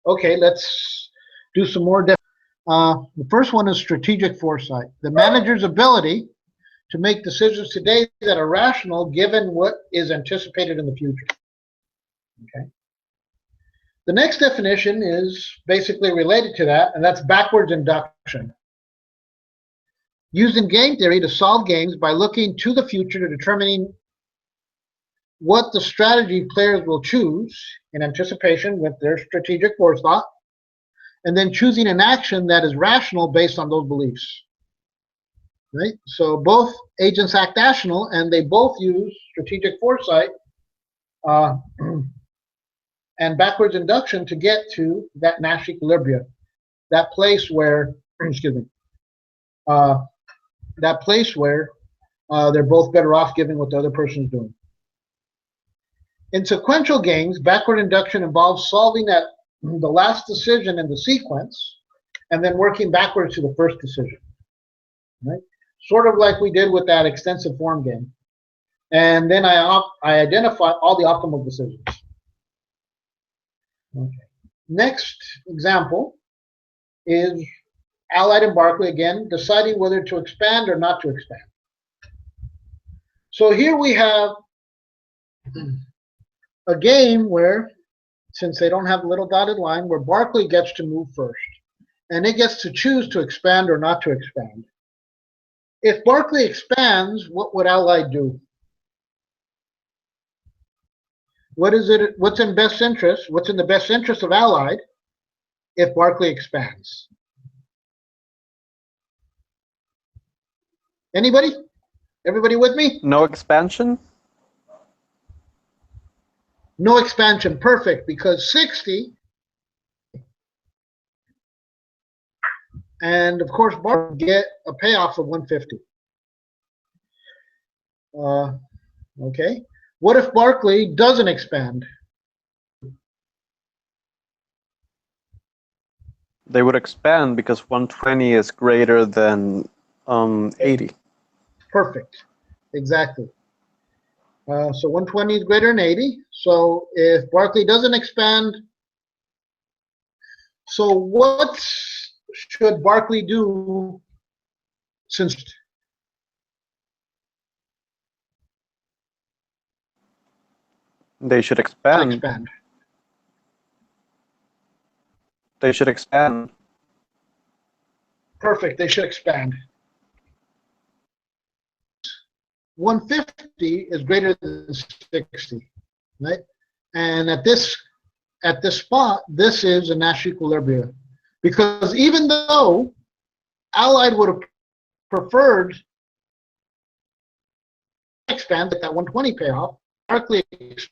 Okay, let's do some more. The first one is strategic foresight. The manager's ability to make decisions today that are rational given what is anticipated in the future. Okay. The next definition is basically related to that, and that's backwards induction. Used in game theory to solve games by looking to the future to determining what the strategy players will choose in anticipation with their strategic forethought, and then choosing an action that is rational based on those beliefs. Right? So both agents act rational, and they both use strategic foresight and backwards induction to get to that Nash equilibrium, that place where, excuse me, that place where They're both better off given what the other person is doing. In sequential games, backward induction involves solving the last decision in the sequence and then working backwards to the first decision. Right? Sort of like we did with that extensive form game. And then I identify all the optimal decisions. Okay. Next example is Allied and Barkley again, deciding whether to expand or not to expand. So here we have a game where, since they don't have a little dotted line, where Barkley gets to move first. And it gets to choose to expand or not to expand. If Barkley expands, what would Allied do? What's in best interest? What's in the best interest of Allied if Barkley expands? Anybody? Everybody with me?
No expansion?
No expansion. Perfect, because 60, and of course Barkley get a payoff of 150. Okay. What if Barkley doesn't expand?
They would expand because 120 is greater than 80.
Perfect. Exactly. So 120 is greater than 80. So if Barkley doesn't expand, so what should Barkley do since
They should expand.
expand?
They should expand.
Perfect. They should expand. 150 is greater than 60, right? And at this spot, this is a Nash equilibrium, because even though Allied would have preferred expand at that 120 payoff, Barkley expand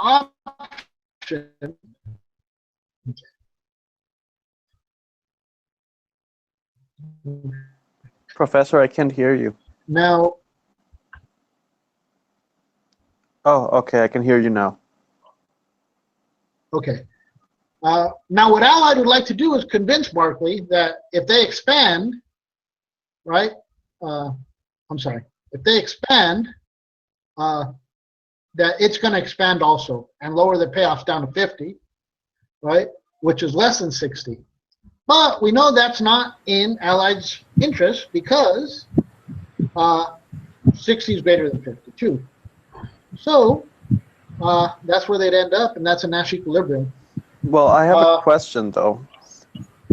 option.
Professor, I can't hear you.
Now,
Oh, okay, I can hear you now.
okay. Now, what Allied would like to do is convince Barkley that if they expand, right? I'm sorry. If they expand, that it's going to expand also and lower the payoffs down to 50, right? Which is less than 60. But we know that's not in Allied's interest because 60 is greater than 52. So that's where they'd end up, and that's a Nash equilibrium.
Well, I have a question though.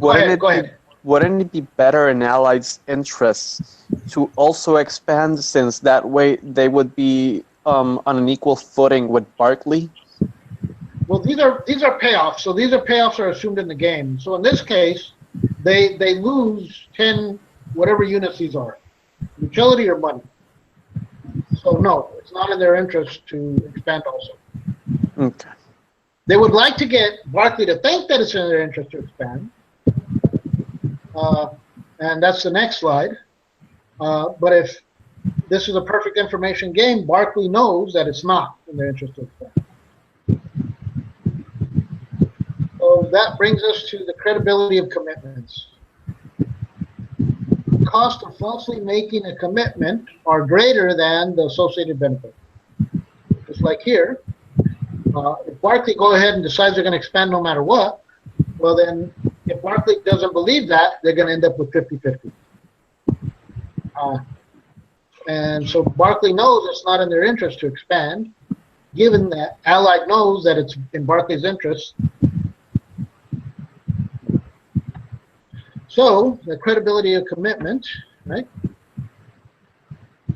Go ahead.
Wouldn't it be better in Allied's interest to also expand, since that way they would be on an equal footing with Barkley?
Well, these are payoffs. So these are payoffs are assumed in the game. So in this case, they lose 10 whatever units these are, utility or money. So no, it's not in their interest to expand also.
Okay.
They would like to get Barkley to think that it's in their interest to expand. And that's the next slide. But if this is a perfect information game, Barkley knows that it's not in their interest to expand. So that brings us to the credibility of commitments. The cost of falsely making a commitment are greater than the associated benefit. Just like here, if Barkley go ahead and decides they're going to expand no matter what, well then, if Barkley doesn't believe that, they're going to end up with 50-50. And so Barkley knows it's not in their interest to expand, given that Allied knows that it's in Barkley's interest. So the credibility of commitment, right?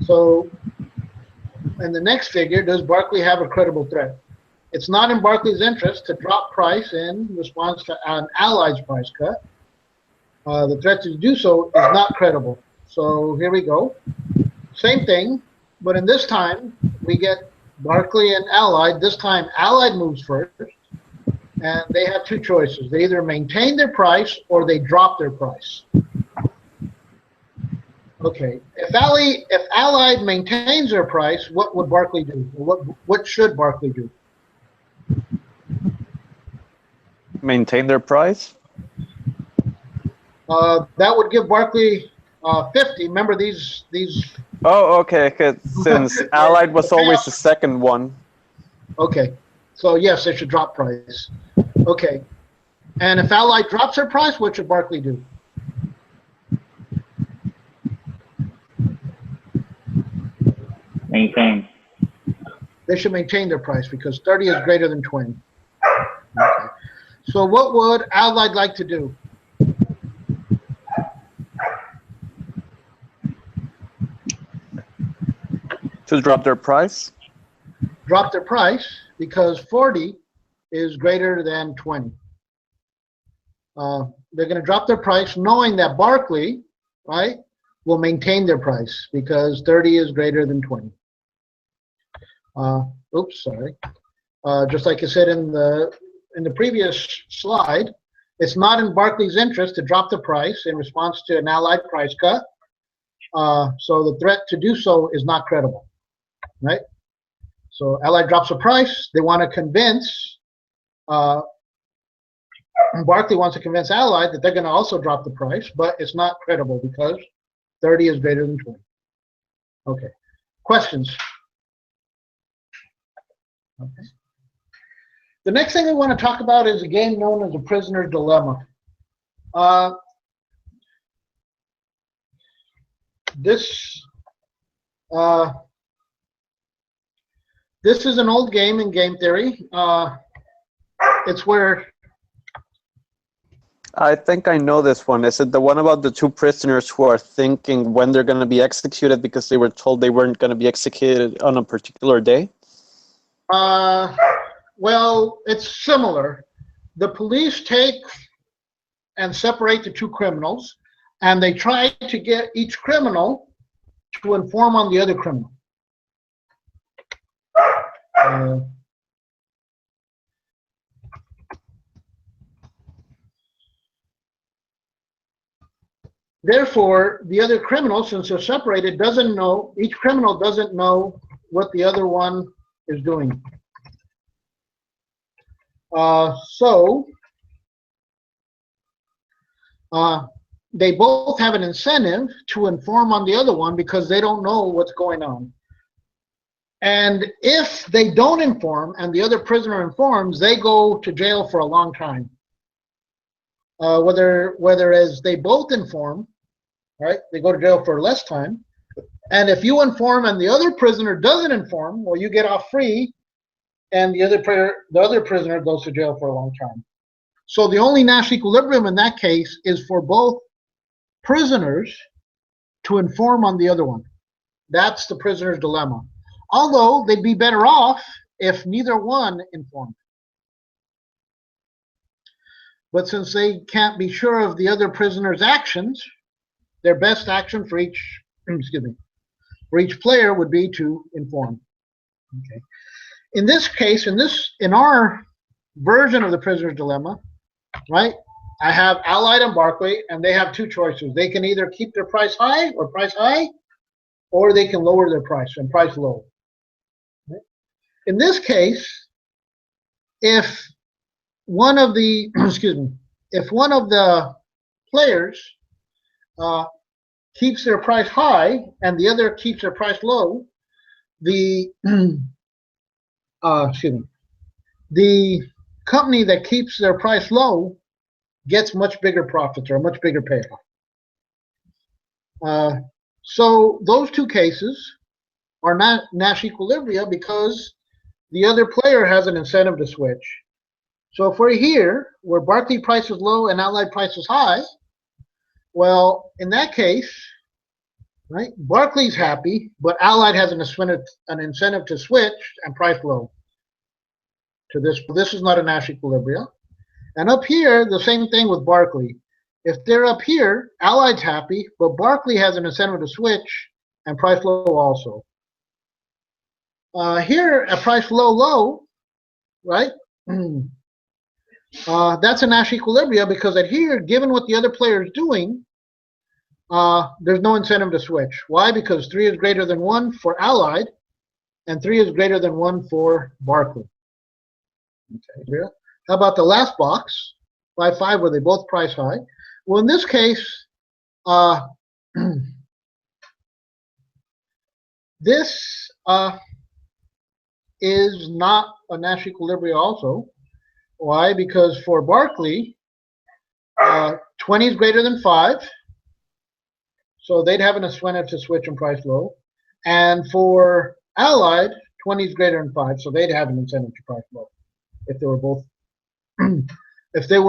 So in the next figure, does Barkley have a credible threat? It's not in Barkley's interest to drop price in response to an Allied's price cut. The threat to do so is not credible. So here we go. Same thing, but in this time, we get Barkley and Allied. This time, Allied moves first, and they have two choices. They either maintain their price or they drop their price. Okay. If Allied maintains their price, what would Barclay do? What should Barclay do?
Maintain their price?
That would give Barclay 50. Remember these
Oh, okay. 'Cause since Allied was always the second one.
Okay. So yes, they should drop price. Okay. And if Allied drops their price, what should Barclay do?
Maintain.
They should maintain their price because 30 is greater than 20. Okay. So what would Allied like to do?
To drop their price?
Drop their price because 40 is greater than 20. They're going to drop their price knowing that Barclay, right, will maintain their price because 30 is greater than 20. Oops, sorry. Just like I said in the previous slide, it's not in Barclay's interest to drop the price in response to an Allied price cut. So the threat to do so is not credible, right? So Allied drops the price. They want to convince, Barclay wants to convince Allied that they're going to also drop the price, but it's not credible because 30 is greater than 20. Okay. Questions? Okay. The next thing we want to talk about is a game known as the prisoner's dilemma. This is an old game in game theory. It's where
I think I know this one. Is it the one about the two prisoners who are thinking when they're going to be executed because they were told they weren't going to be executed on a particular day?
well, it's similar. The police take and separate the two criminals, and they try to get each criminal to inform on the other criminal. Therefore, the other criminal, since they're separated, doesn't know, each criminal doesn't know what the other one is doing. They both have an incentive to inform on the other one because they don't know what's going on. And if they don't inform and the other prisoner informs, they go to jail for a long time. Whereas they both inform, right, they go to jail for less time. And if you inform and the other prisoner doesn't inform, well, you get off free, and the other prisoner goes to jail for a long time. So the only Nash equilibrium in that case is for both prisoners to inform on the other one. That's the prisoner's dilemma. Although they'd be better off if neither one informed. But since they can't be sure of the other prisoner's actions, their best action for each, for each player would be to inform. Okay. In this case, in our version of the prisoner's dilemma, right, I have Allied and Barclay, and they have two choices. They can either keep their price high, or they can lower their price and price low. Okay. In this case, if one of the if one of the players keeps their price high and the other keeps their price low, the the company that keeps their price low gets much bigger profits or a much bigger payoff. So those two cases are not Nash equilibria because the other player has an incentive to switch. So if we're here where Barclay price is low and Allied price is high, well, in that case, right, Barclay's happy, but Allied has an incentive to switch and price low to this. This is not a Nash equilibria. And up here, the same thing with Barclay. If they're up here, Allied's happy, but Barclay has an incentive to switch and price low also. Here, at price low, right? That's a Nash equilibria because at here, given what the other player is doing, there's no incentive to switch. Why? Because 3 is greater than 1 for Allied, and 3 is greater than 1 for Barclay. Okay, here. How about the last box, 5, 5, where they both price high? Well, in this case, this is not a Nash equilibrium also. Why? Because for Barclay, 20 is greater than 5, so they'd have an incentive to switch and price low. And for Allied, 20 is greater than 5, so they'd have an incentive to price low if they were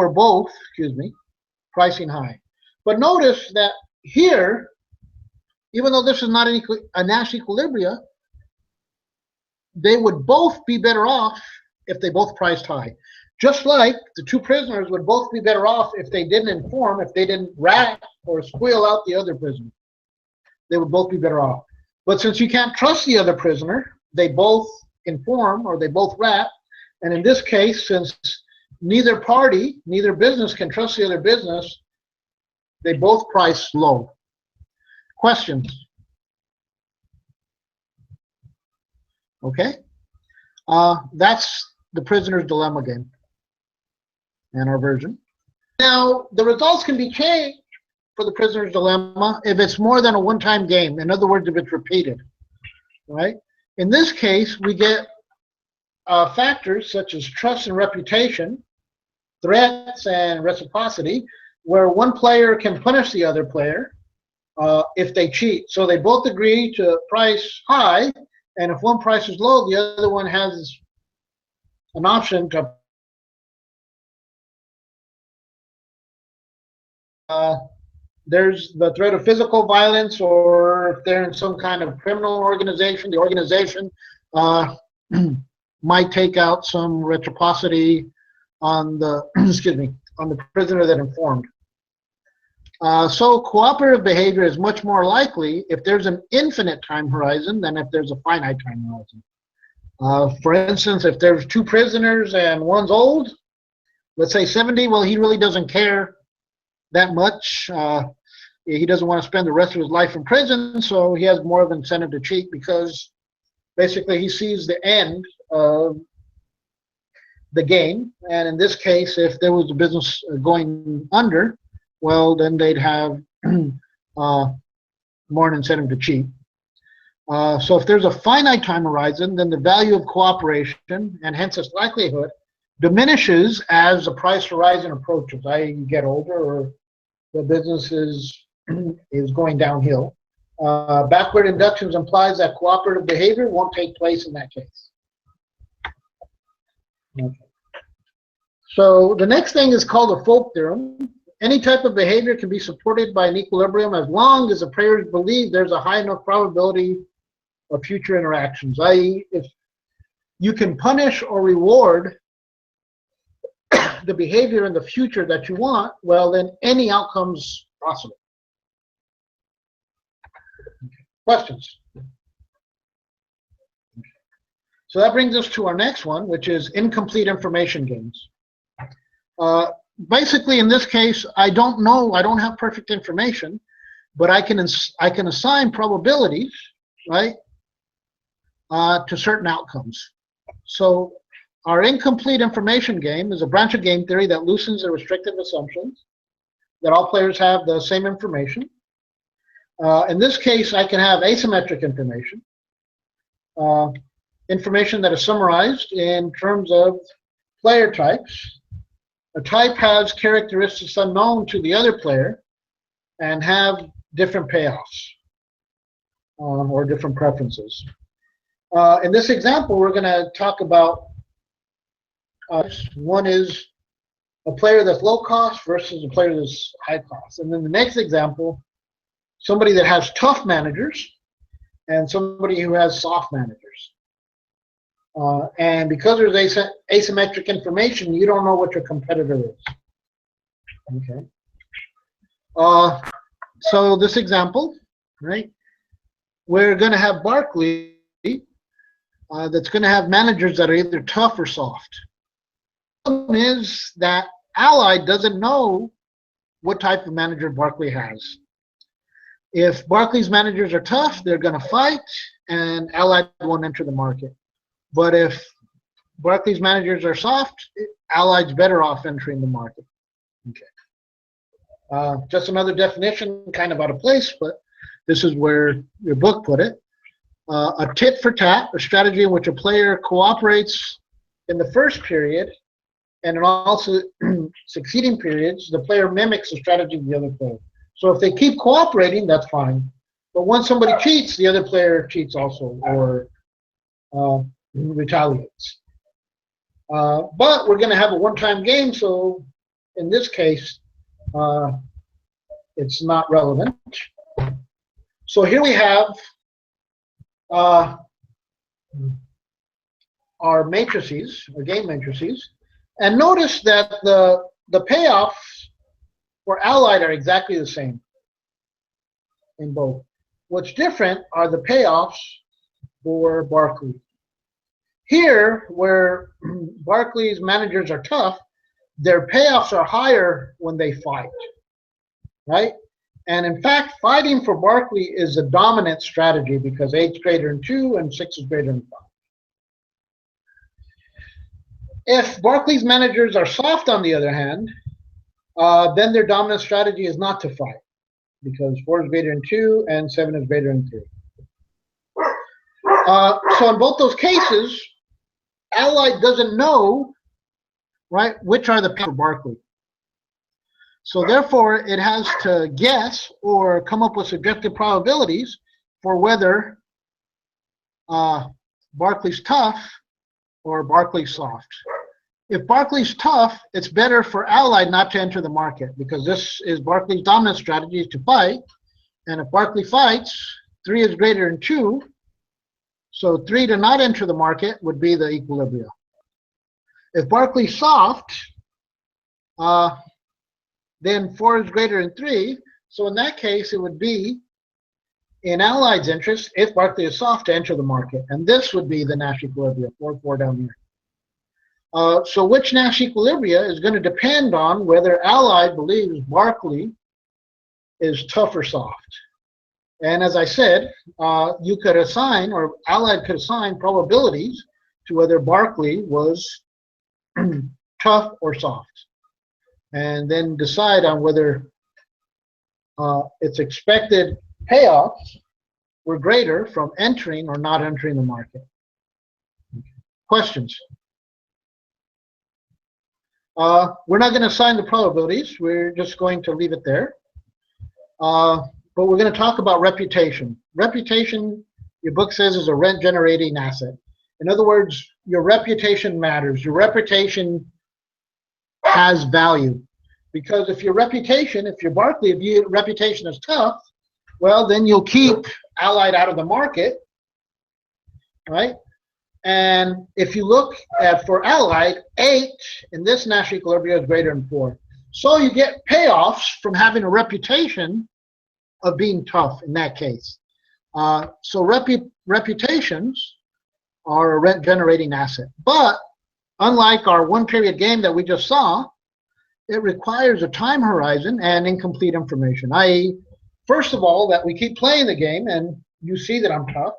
both excuse me, pricing high. But notice that here, even though this is not a Nash equilibria, they would both be better off if they both priced high. Just like the two prisoners would both be better off if they didn't inform, if they didn't rat or squeal out the other prisoner. They would both be better off. But since you can't trust the other prisoner, they both inform or they both rat. And in this case, since neither party, neither business can trust the other business, they both price low. Questions? Okay. That's the prisoner's dilemma game and our version. Now, the results can be changed for the prisoner's dilemma if it's more than a one-time game. In other words, if it's repeated, right? In this case, we get factors such as trust and reputation, threats and reciprocity, where one player can punish the other player if they cheat. So they both agree to price high, and if one price is low, the other one has an option to there's the threat of physical violence, or if they're in some kind of criminal organization, the organization might take out some reciprocity on the excuse me, on the prisoner that informed. So cooperative behavior is much more likely if there's an infinite time horizon than if there's a finite time horizon. For instance, if there's two prisoners and one's old, let's say 70, well, he really doesn't care that much. He doesn't want to spend the rest of his life in prison, so he has more of an incentive to cheat because basically he sees the end of the game. And in this case, if there was a business going under, well, then they'd have more an incentive to cheat. So if there's a finite time horizon, then the value of cooperation, and hence its likelihood, diminishes as the price horizon approaches, i.e. you get older or the business is going downhill. Backward inductions implies that cooperative behavior won't take place in that case. Okay. So the next thing is called a Folk theorem. Any type of behavior can be supported by an equilibrium as long as the players believe there's a high enough probability of future interactions, i.e. if you can punish or reward the behavior in the future that you want, well, then any outcome's possible. Questions? So that brings us to our next one, which is incomplete information games. Basically, in this case, I don't know, I don't have perfect information, but I can assign probabilities, right, to certain outcomes. So our incomplete information game is a branch of game theory that loosens the restrictive assumptions that all players have the same information. In this case, I can have asymmetric information, information that is summarized in terms of player types. A type has characteristics unknown to the other player and have different payoffs or different preferences. In this example, we're going to talk about one is a player that's low cost versus a player that's high cost. And then the next example, somebody that has tough managers and somebody who has soft managers. And because there's asymmetric information, you don't know what your competitor is. Okay. So this example, right? We're going to have Barclay that's going to have managers that are either tough or soft. The problem is that Allied doesn't know what type of manager Barclay has. If Barclays managers are tough, they're going to fight, and Allied won't enter the market. But if Barclays managers are soft, Allied's better off entering the market. Okay. Just another definition, kind of out of place, but this is where your book put it. A tit for tat, a strategy in which a player cooperates in the first period, and in all succeeding periods, the player mimics the strategy of the other player. So if they keep cooperating, that's fine. But once somebody cheats, the other player cheats also, or retaliates. But we're going to have a one-time game, so in this case, it's not relevant. So here we have our matrices, our game matrices, and notice that the payoffs for Allied are exactly the same in both. What's different are the payoffs for Barclays. Here, where Barclays managers are tough, their payoffs are higher when they fight, right? And in fact, fighting for Barclay is a dominant strategy because 8's greater than 2 and 6 is greater than 5. If Barclays managers are soft, on the other hand, then their dominant strategy is not to fight because 4 is greater than 2 and 7 is greater than 3. So in both those cases, Allied doesn't know, right, which are the payoffs for Barclay. So therefore, it has to guess or come up with subjective probabilities for whether Barclay's tough or Barclay's soft. If Barclay's tough, it's better for Allied not to enter the market because this is Barclay's dominant strategy is to fight. And if Barclay fights, 3 is greater than 2. So 3 to not enter the market would be the equilibrium. If Barclay's soft, then 4 is greater than 3. So in that case, it would be in Allied's interest, if Barclay is soft, to enter the market. And this would be the Nash equilibrium, 4, 4 down here. So which Nash equilibria is going to depend on whether Allied believes Barclay is tough or soft. And as I said, you could assign, or Allied could assign probabilities to whether Barclay was tough or soft. And then decide on whether its expected payoffs were greater from entering or not entering the market. Questions? We're not going to assign the probabilities. We're just going to leave it there. But we're going to talk about reputation. Reputation, your book says, is a rent-generating asset. In other words, your reputation matters. Your reputation has value. Because if your Barclay, if your reputation is tough, well, then you'll keep Allied out of the market, right? And if you look at, for Allied, 8 in this Nash equilibrium is greater than 4. So you get payoffs from having a reputation of being tough in that case. So reputations are a rent-generating asset. But unlike our one-period game that we just saw, it requires a time horizon and incomplete information, i.e., first of all, that we keep playing the game and you see that I'm tough.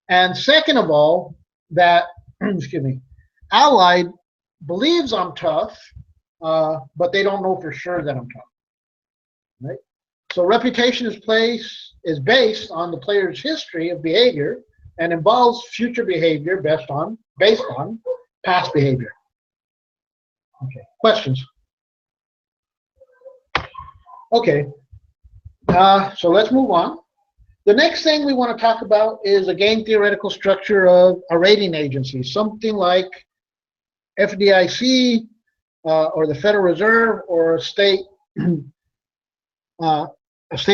And second of all, that, excuse me, Allied believes I'm tough, but they don't know for sure that I'm tough. Right? So reputation is based on the player's history of behavior and involves future behavior based on past behavior. Okay, questions? Okay, so let's move on. The next thing we want to talk about is a game theoretical structure of a rating agency, something like FDIC or the Federal Reserve or a state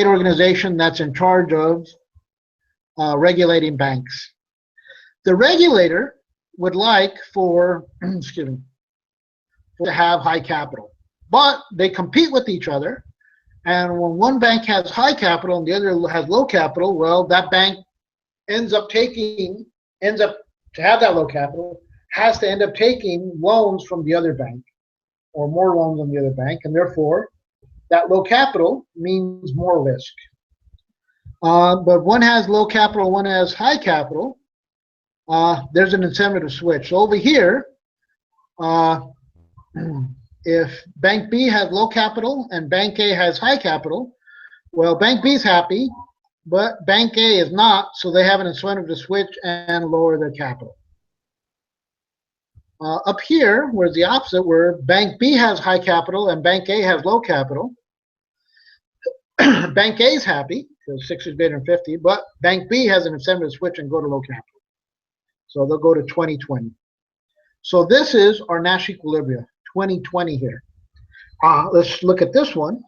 organization that's in charge of regulating banks. The regulator would like for, excuse me, to have high capital, but they compete with each other. And when one bank has high capital and the other has low capital, well, that bank ends up to have that low capital, has to end up taking loans from the other bank or more loans than the other bank. And therefore, that low capital means more risk. But one has low capital, one has high capital. There's an incentive to switch. So over here, if Bank B has low capital and Bank A has high capital, well, Bank B is happy, but Bank A is not, so they have an incentive to switch and lower their capital. Up here, where's the opposite, where Bank B has high capital and Bank A has low capital, Bank A is happy because 6 is greater than 50, but Bank B has an incentive to switch and go to low capital. So they'll go to 20-20. So this is our Nash equilibria, 20-20 here. Let's look at this one.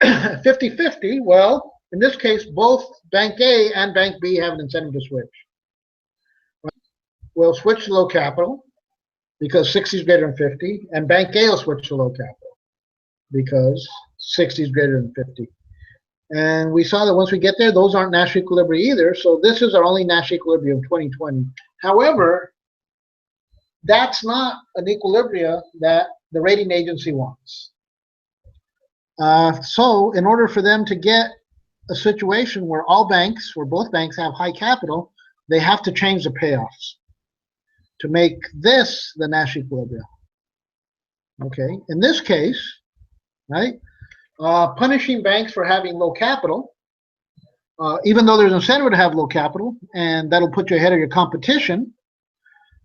50-50, well, in this case, both Bank A and Bank B have an incentive to switch. We'll switch to low capital because 60 is greater than 50, and Bank A will switch to low capital because 60 is greater than 50. And we saw that once we get there, those aren't Nash equilibria either, so this is our only Nash equilibrium, 20-20. However, that's not an equilibria that the rating agency wants. So in order for them to get a situation where all banks, where both banks have high capital, they have to change the payoffs to make this the Nash equilibria. Okay, in this case, right, punishing banks for having low capital, even though there's an incentive to have low capital, and that'll put you ahead of your competition,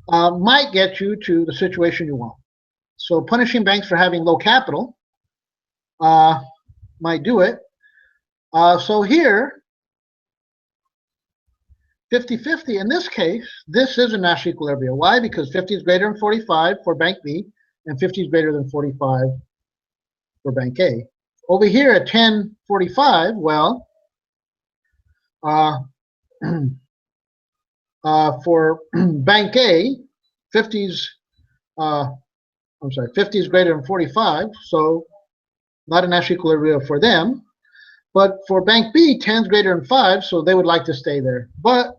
might get you to the situation you want. So punishing banks for having low capital might do it. So here, 50-50, in this case, this is a Nash equilibria. Why? Because 50 is greater than 45 for Bank B, and 50 is greater than 45 for Bank A. Over here at 10-45, well, for Bank A, 50 is greater than 45, so not a Nash equilibria for them. But for Bank B, 10 is greater than 5, so they would like to stay there. But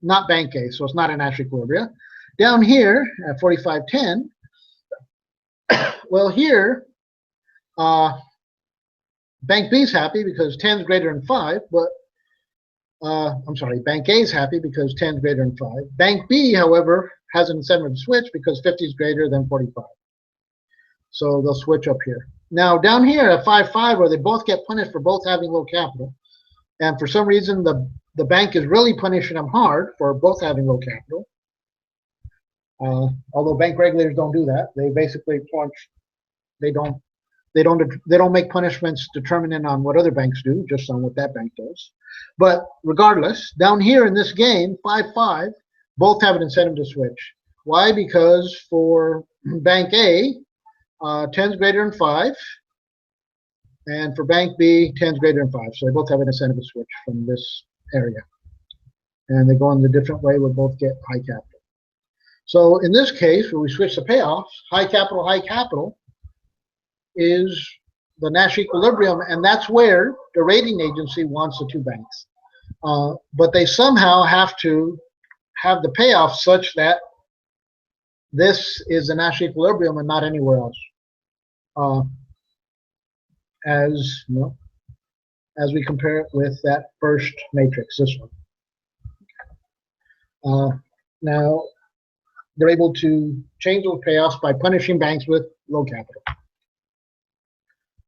not Bank A, so it's not a Nash equilibria. Down here at 45-10, well, here, Bank B is happy because 10 is greater than 5, but Bank A is happy because 10 is greater than 5. Bank B, however, has an incentive to switch because 50 is greater than 45. So they'll switch up here. Now down here at 5-5, where they both get punished for both having low capital, and for some reason the bank is really punishing them hard for both having low capital. Although bank regulators don't do that, they basically punch. They don't make punishments determinant on what other banks do, just on what that bank does. But regardless, down here in this game, 5-5, both have an incentive to switch. Why? Because for Bank A, 10 is greater than 5, and for Bank B, 10 is greater than 5. So they both have an incentive to switch from this area. And they go in the different way, we'll both get high capital. So in this case, where we switch the payoffs, high capital is the Nash equilibrium, and that's where the rating agency wants the two banks. But they somehow have to have the payoff such that this is the Nash equilibrium and not anywhere else. As we compare it with that first matrix, this one. Now, they're able to change those payoffs by punishing banks with low capital.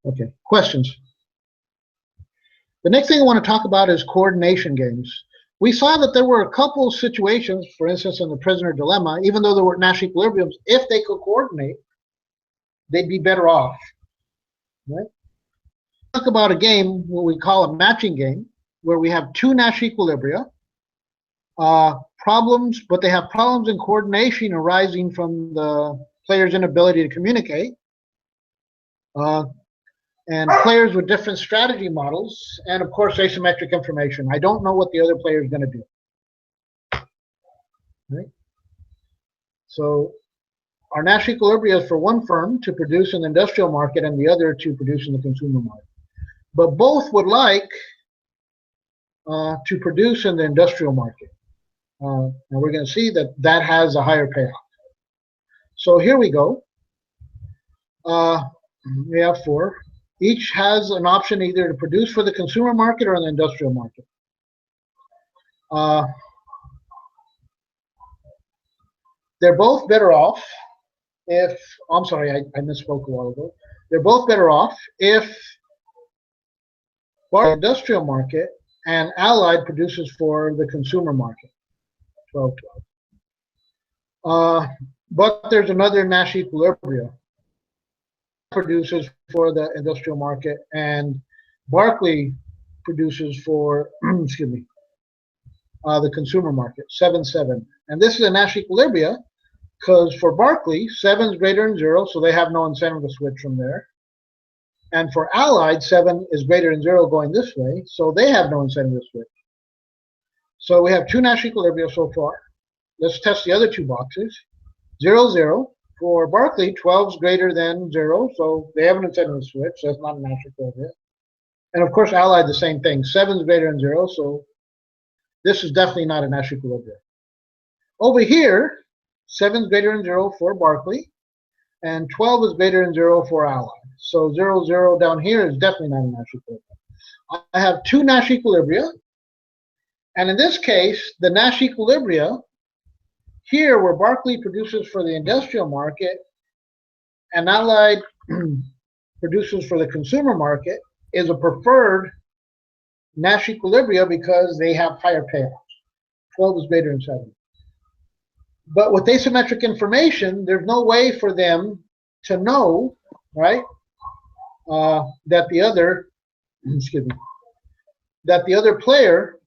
Okay, questions? The next thing I want to talk about is coordination games. We saw that there were a couple situations, for instance, in the prisoner dilemma, even though there were Nash equilibriums, if they could coordinate, they'd be better off. Right? Talk about a game, what we call a matching game, where we have two Nash equilibria, problems, but they have problems in coordination arising from the player's inability to communicate. And players with different strategy models, and of course asymmetric information. I don't know what the other player is going to do. Right? So our Nash equilibria is for one firm to produce in the industrial market and the other to produce in the consumer market. But both would like to produce in the industrial market. And we're going to see that that has a higher payoff. So here we go. We have 4. Each has an option either to produce for the consumer market or the industrial market. They're both better off if, I'm sorry, I misspoke a while ago. They're both better off if the industrial market and Allied produces for the consumer market. 12-12. But there's another Nash equilibria. Produces for the industrial market, and Barkley produces for excuse me, the consumer market. 7-7, and this is a Nash equilibria because for Barkley 7 is greater than 0, so they have no incentive to switch from there. And for Allied, 7 is greater than 0 going this way, so they have no incentive to switch. So we have 2 Nash equilibria so far. Let's test the other 2 boxes. 0, 0. For Barkley, 12 is greater than 0, so they have an incentive to switch, so that's not a Nash equilibria. And of course, Allied, the same thing. 7 is greater than 0, so this is definitely not a Nash equilibria. Over here, 7 is greater than 0 for Barkley, and 12 is greater than 0 for Allied. So 0, 0 down here is definitely not a Nash equilibria. I have 2 Nash equilibria, and in this case, the Nash equilibria here, where Barkley produces for the industrial market and Allied produces for the consumer market, is a preferred Nash equilibria because they have higher payouts. 12 is greater than 7. But with asymmetric information, there's no way for them to know, right, that the other, excuse me, that the other player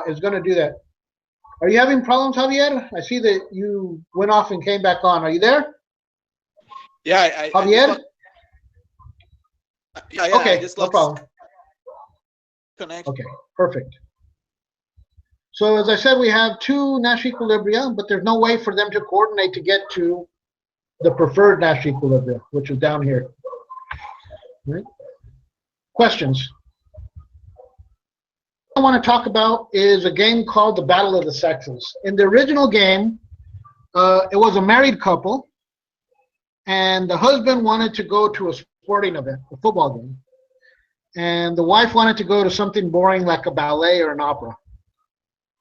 is going to do that. Are you having problems, Javier? I see that you went off and came back on. Are you there?
Yeah,
Javier?
Yeah,
okay,
I just
no problem.
Connect.
Okay, perfect. So as I said, we have 2 Nash equilibria, but there's no way for them to coordinate to get to the preferred Nash equilibria, which is down here. Right? Questions? What I want to talk about is a game called the Battle of the Sexes. In the original game, it was a married couple, and the husband wanted to go to a sporting event, a football game, and the wife wanted to go to something boring like a ballet or an opera.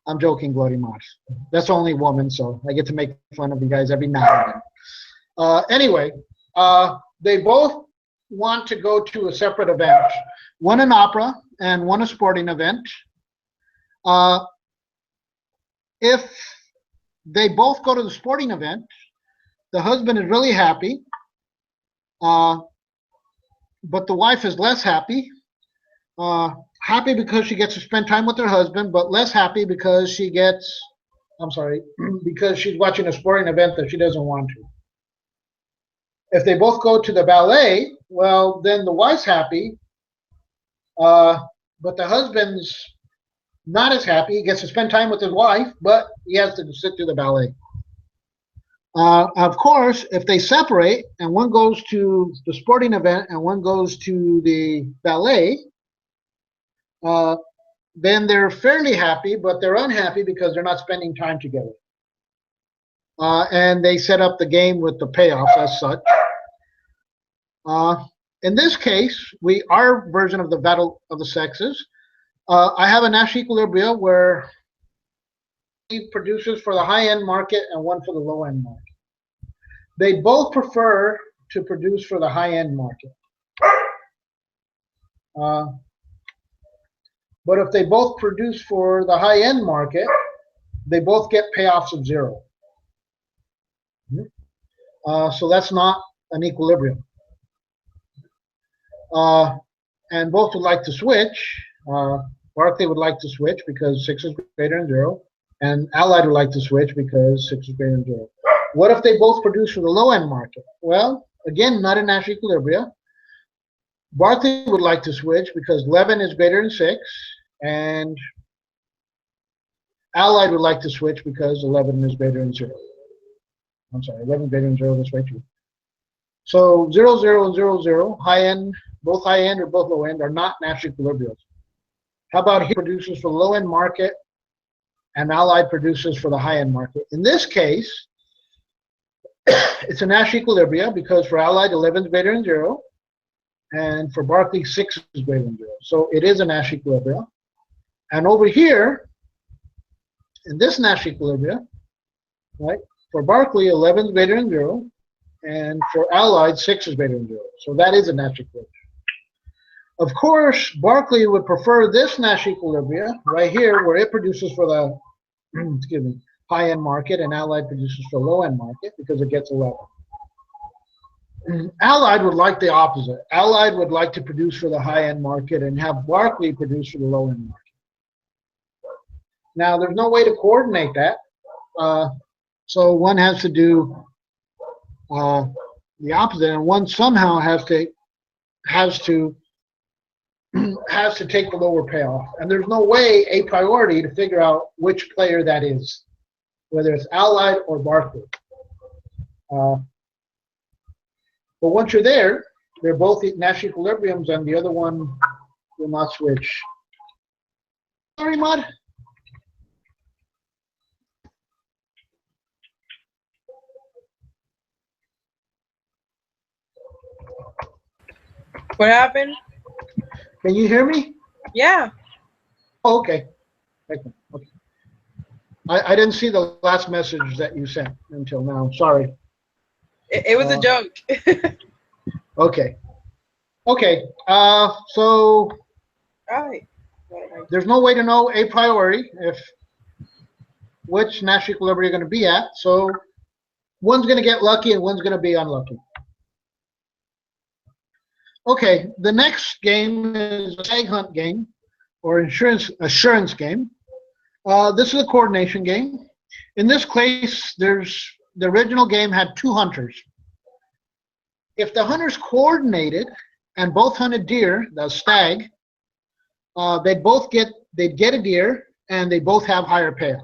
I'm joking, Glory Mars. That's only woman, so I get to make fun of you guys every now and then. Anyway, they both want to go to a separate event. One an opera and one a sporting event. If they both go to the sporting event, the husband is really happy, but the wife is less happy. Happy because she gets to spend time with her husband, but less happy because she gets, because she's watching a sporting event that she doesn't want to. If they both go to the ballet, well, then the wife's happy, but the husband's not as happy. He gets to spend time with his wife, but he has to sit through the ballet. Of course, if they separate and one goes to the sporting event and one goes to the ballet, then they're fairly happy, but they're unhappy because they're not spending time together. And they set up the game with the payoffs as such. In this case, our version of the Battle of the Sexes, I have a Nash equilibria where he produces for the high-end market and one for the low-end market. They both prefer to produce for the high-end market. But if they both produce for the high-end market, they both get payoffs of 0. So that's not an equilibrium. And both would like to switch. Barkley would like to switch because 6 is greater than 0. And Allied would like to switch because 6 is greater than 0. What if they both produce for the low-end market? Well, again, not a Nash equilibria. Barkley would like to switch because 11 is greater than 6, and Allied would like to switch because 11 is greater than 0. I'm sorry, 11 is greater than 0 this way too. So 0, 0, and 0, 0, high-end, both high-end or both low-end are not Nash equilibriums. How about he produces for the low-end market and Allied produces for the high-end market? In this case, it's a Nash equilibria because for Allied, 11 is greater than 0. and for Berkeley, 6 is greater than 0. So it is a Nash equilibrium. And over here, in this Nash equilibrium, right, for Berkeley, 11 is greater than 0, and for Allied, 6 is greater than 0. So that is a Nash equilibrium. Of course, Berkeley would prefer this Nash equilibrium right here, where it produces for the excuse me, high-end market, and Allied produces for low-end market because it gets 11. Allied would like the opposite. Allied would like to produce for the high-end market and have Berkeley produce for the low-end market. Now, there's no way to coordinate that, so one has to do the opposite, and one somehow has to take the lower payoff. And there's no way a priori to figure out which player that is, whether it's Allied or Berkeley. But once you're there, they're both Nash equilibriums, and the other one will not switch. Sorry, Mud.
What happened?
Can you hear me?
Yeah.
Oh, okay. Okay. I didn't see the last message that you sent until now. Sorry.
It was a joke.
Okay. Okay. So
Right.
there's no way to know a priori which Nash equilibrium you're going to be at. So one's going to get lucky and one's going to be unlucky. Okay, the next game is a tag hunt game or assurance game. This is a coordination game. In this case, the original game had 2 hunters. If the hunters coordinated and both hunted deer, the stag, they'd get a deer and they both have higher payouts.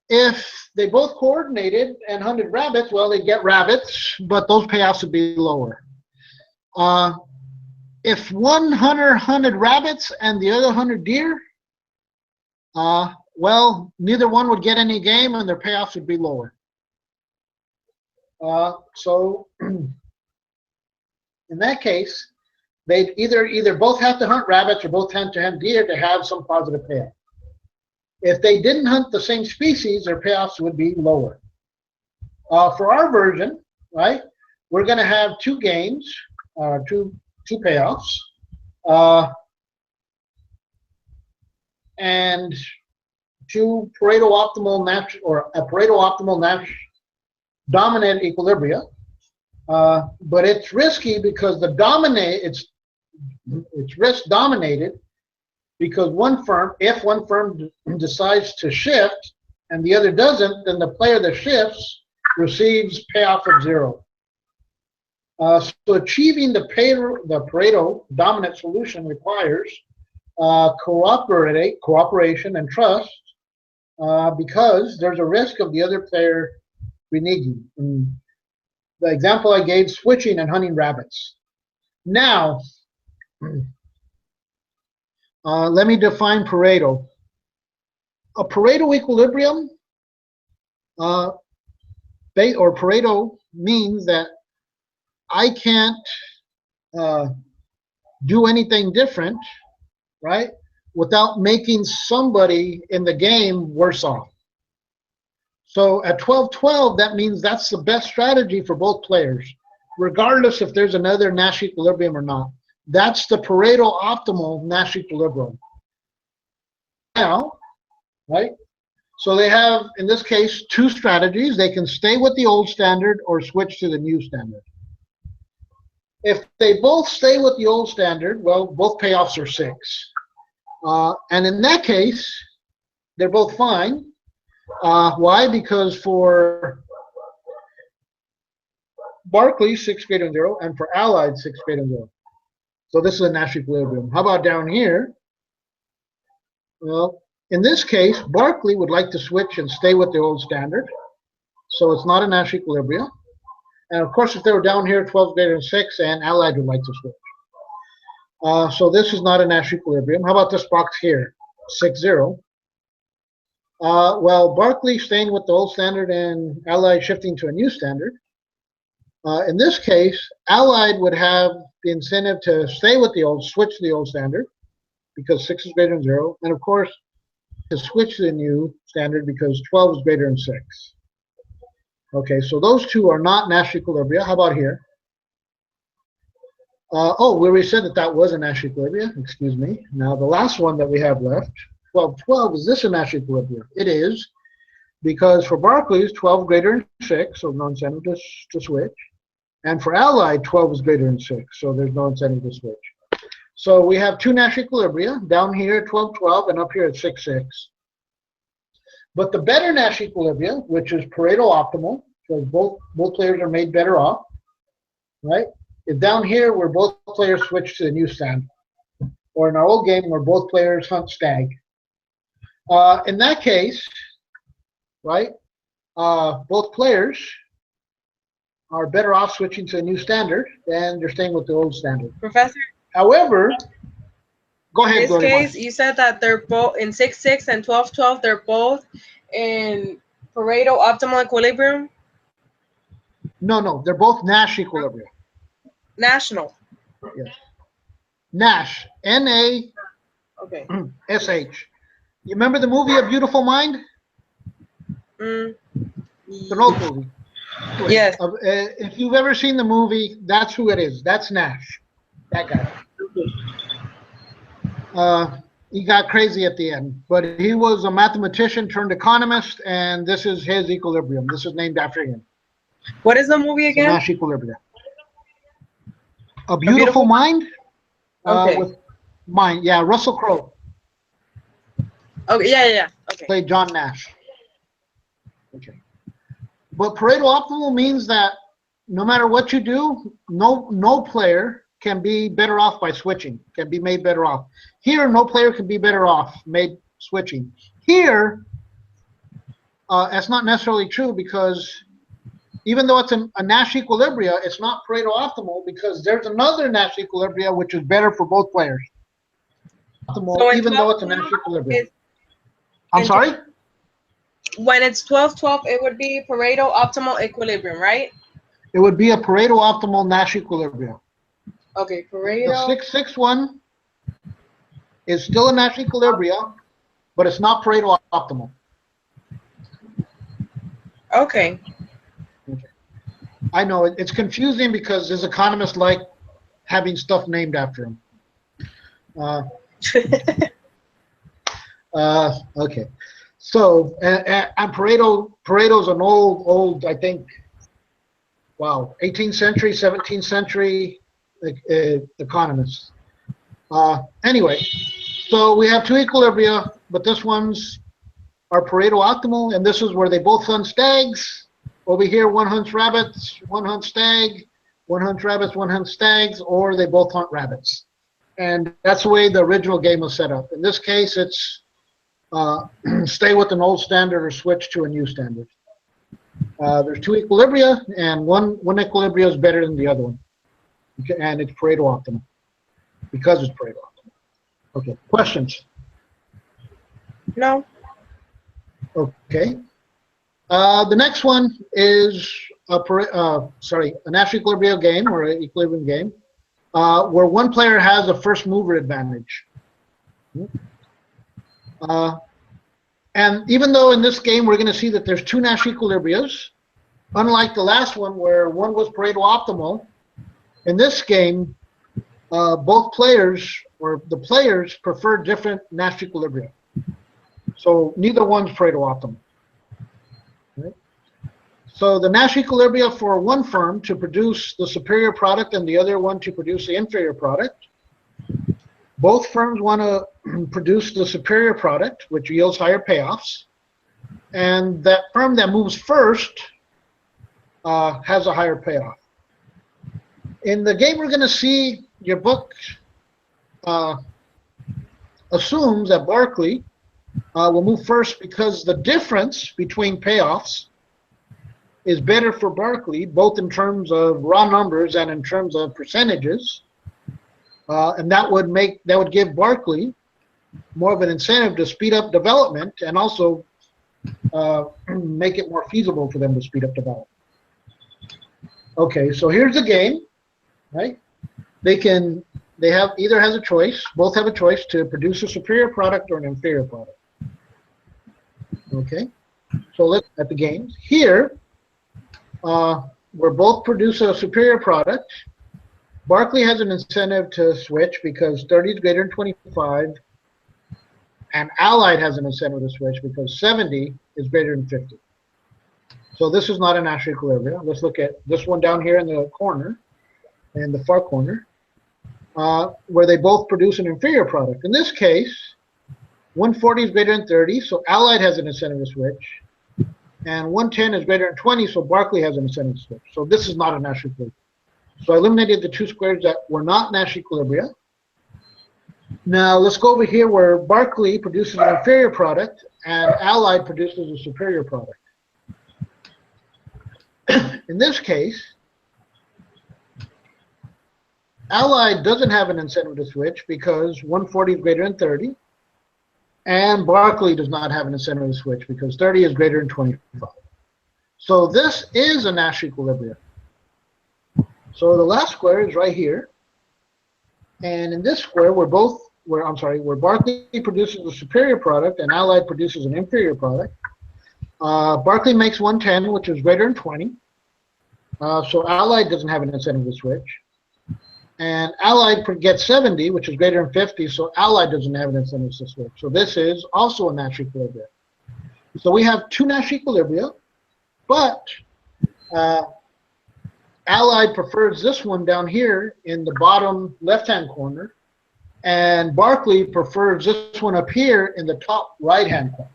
If they both coordinated and hunted rabbits, well, they'd get rabbits, but those payouts would be lower. If one hunter hunted rabbits and the other hunted deer, well, neither one would get any game and their payoffs would be lower. So in that case, they'd either both have to hunt rabbits or both have to hunt deer to have some positive payoff. If they didn't hunt the same species, their payoffs would be lower. For our version, right, we're going to have 2 games, two payoffs, and 2 Pareto optimal Nash or a Pareto optimal Nash dominant equilibria. But it's risky because it's risk dominated, because if one firm decides to shift and the other doesn't, then the player that shifts receives payoff of 0. So achieving the Pareto dominant solution requires cooperation and trust, because there's a risk of the other player reneging. And the example I gave, switching and hunting rabbits. Now, let me define Pareto. A Pareto equilibrium, or Pareto means that I can't do anything different, right, without making somebody in the game worse off. So at 12-12, that means that's the best strategy for both players, regardless if there's another Nash equilibrium or not. That's the Pareto optimal Nash equilibrium. Now, right, so they have, in this case, 2 strategies. They can stay with the old standard or switch to the new standard. If they both stay with the old standard, well, both payoffs are 6. And in that case, they're both fine. Why? Because for Berkeley, 6 greater than 0, and for Allied, 6 greater than 0. So this is a Nash equilibrium. How about down here? Well, in this case, Berkeley would like to switch and stay with the old standard. So it's not a Nash equilibrium. And of course, if they were down here, 12 greater than 6, and Allied would like to switch. So this is not a Nash equilibrium. How about this box here, 6-0? Well, Berkeley staying with the old standard and Allied shifting to a new standard. In this case, Allied would have the incentive to stay with switch to the old standard, because 6 is greater than 0, and of course, to switch to the new standard because 12 is greater than 6. Okay, so those two are not Nash equilibria. How about here? Oh, we already said that that was a Nash equilibria. Excuse me. Now, the last one that we have left, 12, is this a Nash equilibria? It is, because for Barclays, 12 greater than 6, so no incentive to switch. And for Allied, 12 is greater than 6, so there's no incentive to switch. So we have two Nash equilibria, down here at 12, 12, and up here at 6, 6. But the better Nash equilibria, which is Pareto optimal, because both players are made better off, right? Is down here where both players switch to the new standard. Or in our old game where both players hunt stag. In that case, right, both players are better off switching to a new standard than they're staying with the old standard.
Professor,
However, go ahead,
in this
Gloria.
case, you said that they're both in 6, 6 and 12, 12, they're both in Pareto optimal equilibrium.
No, they're both Nash equilibria.
National.
Yes. Nash, N-A-S-H.
Okay.
You remember the movie A Beautiful Mind? It's an old movie.
Yes.
If you've ever seen the movie, that's who it is. That's Nash. That guy. He got crazy at the end, but he was a mathematician turned economist, and this is his equilibrium. This is named after him.
What is the movie again?
Nash equilibrium. A Beautiful Mind?
Okay.
With Mind, yeah, Russell Crowe.
Okay, yeah. Okay.
Played John Nash. Okay. But Pareto optimal means that no matter what you do, no player can be better off by switching, can be made better off. Here, no player can be better off made switching. Here, that's not necessarily true because even though it's a Nash equilibria, it's not Pareto optimal because there's another Nash equilibria which is better for both players. Optimal,
So
even though it's a Nash equilibria. I'm
in
sorry?
When it's 12, 12, it would be Pareto optimal equilibrium, right?
It would be a Pareto optimal Nash equilibria.
Okay,
The
Pareto.
6, 6, 1 is still a Nash equilibria, but it's not Pareto optimal.
Okay.
I know it's confusing because there's economists like having stuff named after him. Okay. So, and Pareto's an old, I think, wow, 18th century, 17th century economist. Anyway, so we have two equilibria, but this one's our Pareto optimal, and this is where they both hunt stags. Over here, one hunts rabbits, one hunts stag, one hunts rabbits, one hunts stags, or they both hunt rabbits. And that's the way the original game was set up. In this case, it's stay with an old standard or switch to a new standard. There's two equilibria, and one equilibria is better than the other one. Okay, and it's Pareto optimal because it's Pareto optimal. Okay, questions?
No.
Okay. The next one is a Nash equilibrium game or an equilibrium game where one player has a first mover advantage. And even though in this game we're going to see that there's two Nash equilibriums, unlike the last one where one was Pareto optimal, in this game both players or the players prefer different Nash equilibria. So neither one's Pareto optimal. Right? So the Nash equilibria for one firm to produce the superior product and the other one to produce the inferior product. Both firms want to produce the superior product, which yields higher payoffs. And that firm that moves first has a higher payoff. In the game we're going to see, your book assumes that Barclay will move first because the difference between payoffs is better for Barclay, both in terms of raw numbers and in terms of percentages. And that would give Barclay more of an incentive to speed up development and also make it more feasible for them to speed up development. Okay, so here's the game, right? They have either has a choice, both have a choice to produce a superior product or an inferior product. Okay, so let's at the games here. Where both produce a superior product. Barkley has an incentive to switch because 30 is greater than 25, and Allied has an incentive to switch because 70 is greater than 50. So this is not a Nash equilibrium. Let's look at this one down here in the corner, in the far corner, where they both produce an inferior product. In this case, 140 is greater than 30, so Allied has an incentive to switch, and 110 is greater than 20, so Barkley has an incentive to switch. So this is not a Nash equilibrium. So I eliminated the two squares that were not Nash equilibria. Now let's go over here where Barkley produces an inferior product and Allied produces a superior product. In this case, Allied doesn't have an incentive to switch because 140 is greater than 30, and Barkley does not have an incentive to switch because 30 is greater than 25. So this is a Nash equilibrium. So the last square is right here, and in this square, where Barkley produces a superior product and Allied produces an inferior product, Barkley makes 110, which is greater than 20. So Allied doesn't have an incentive to switch, and Allied gets 70, which is greater than 50. So Allied doesn't have an incentive to switch. So this is also a Nash equilibrium. So we have two Nash equilibria, but Allied prefers this one down here in the bottom left-hand corner, and Barkley prefers this one up here in the top right-hand corner.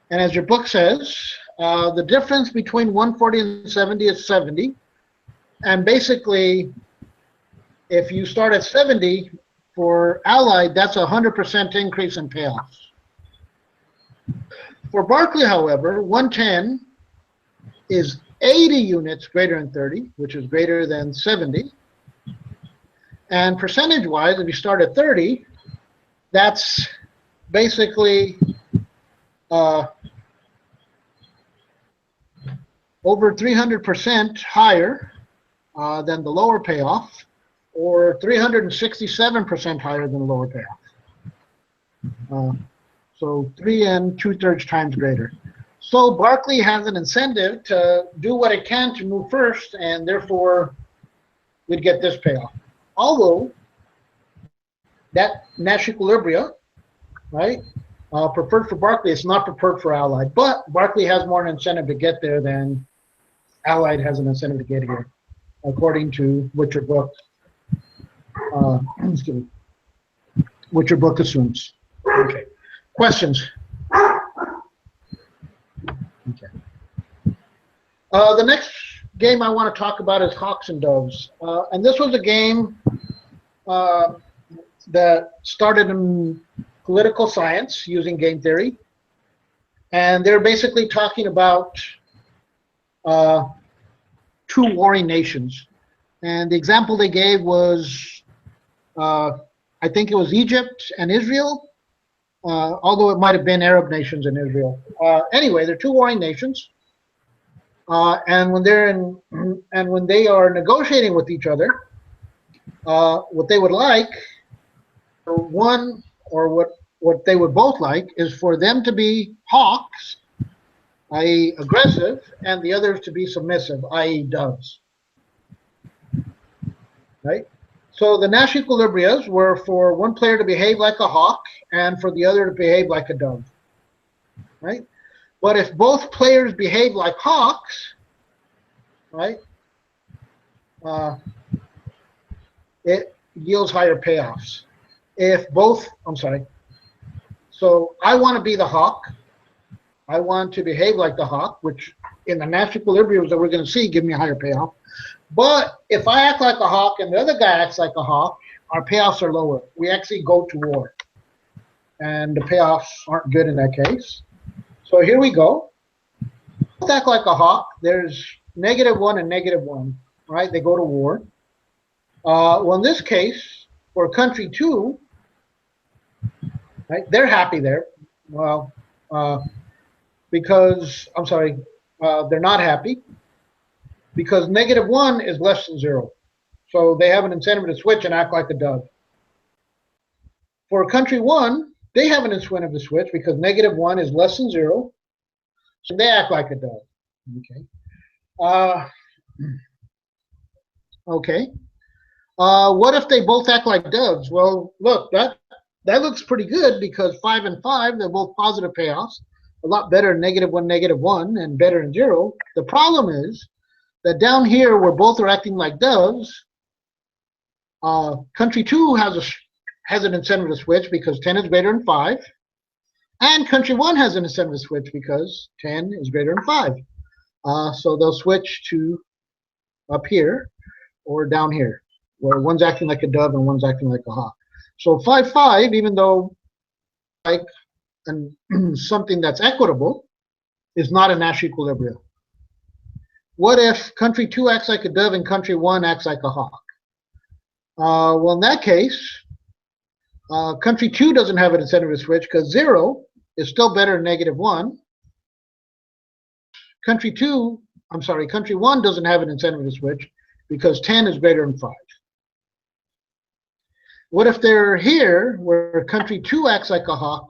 And as your book says, the difference between 140 and 70 is 70. And basically, if you start at 70 for Allied, that's a 100% increase in payoffs. For Barkley, however, 110 is 80 units greater than 30, which is greater than 70. And percentage-wise, if you start at 30, that's basically over 300% higher than the lower payoff, or 367% higher than the lower payoff. So 3 2/3 times greater. So Barkley has an incentive to do what it can to move first, and therefore we'd get this payoff. Although that Nash equilibria, right, preferred for Barkley, it's not preferred for Allied, but Barkley has more an incentive to get there than Allied has an incentive to get here, according to what your book, what your book assumes. Okay. Questions? Okay. The next game I want to talk about is Hawks and Doves. And this was a game that started in political science using game theory. And they're basically talking about two warring nations. And the example they gave was, I think it was Egypt and Israel, although it might have been Arab nations and Israel. Anyway, they're two warring nations. And when they are negotiating with each other, what they would like, what they would both like, is for them to be hawks, i.e. aggressive, and the others to be submissive, i.e. doves. Right? So the Nash equilibrias were for one player to behave like a hawk and for the other to behave like a dove. Right? But if both players behave like hawks, right, it yields higher payoffs. So I want to be the hawk. I want to behave like the hawk, which in the Nash equilibriums that we're going to see give me a higher payoff. But if I act like a hawk and the other guy acts like a hawk, our payoffs are lower. We actually go to war. And the payoffs aren't good in that case. So here we go. Both act like a hawk. There's -1 and -1, right? They go to war. Well, in this case, for country 2, right, they're happy there. Well, they're not happy because -1 is less than 0. So they have an incentive to switch and act like a dove. For country 1, they have an incentive to switch because -1 is less than 0. So they act like a dove. Okay. Okay. What if they both act like doves? Well, look, that looks pretty good because 5 and 5, they're both positive payoffs. A lot better than -1, -1, and better than 0. The problem is that down here, where both are acting like doves, country 2 has an incentive to switch because 10 is greater than 5. And country 1 has an incentive to switch because 10 is greater than 5. So they'll switch to up here or down here, where one's acting like a dove and one's acting like a hawk. So 5-5, even though like something that's equitable, is not a Nash equilibrium. What if country 2 acts like a dove and country 1 acts like a hawk? Well, in that case, country 2 doesn't have an incentive to switch because 0 is still better than -1. Country 1 doesn't have an incentive to switch because 10 is greater than 5. What if they're here where country 2 acts like a hawk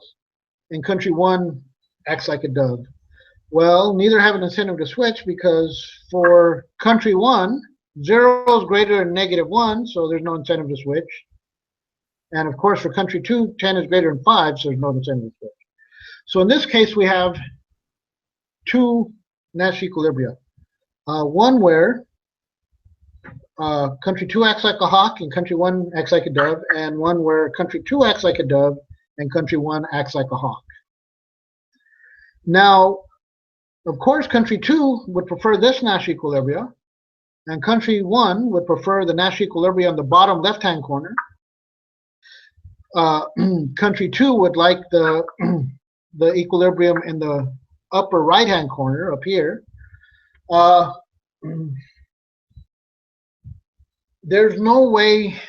and country 1 acts like a dove? Well, neither have an incentive to switch because for country 1, 0 is greater than -1, so there's no incentive to switch. And of course, for country 2, 10 is greater than 5, so there's no incentive to switch. So in this case, we have two Nash equilibria. One where country 2 acts like a hawk and country 1 acts like a dove, and one where country 2 acts like a dove and country 1 acts like a hawk. Now, of course, country 2 would prefer this Nash equilibria, and country 1 would prefer the Nash equilibria on the bottom left-hand corner. Country 2 would like the equilibrium in the upper right-hand corner up here. There's no way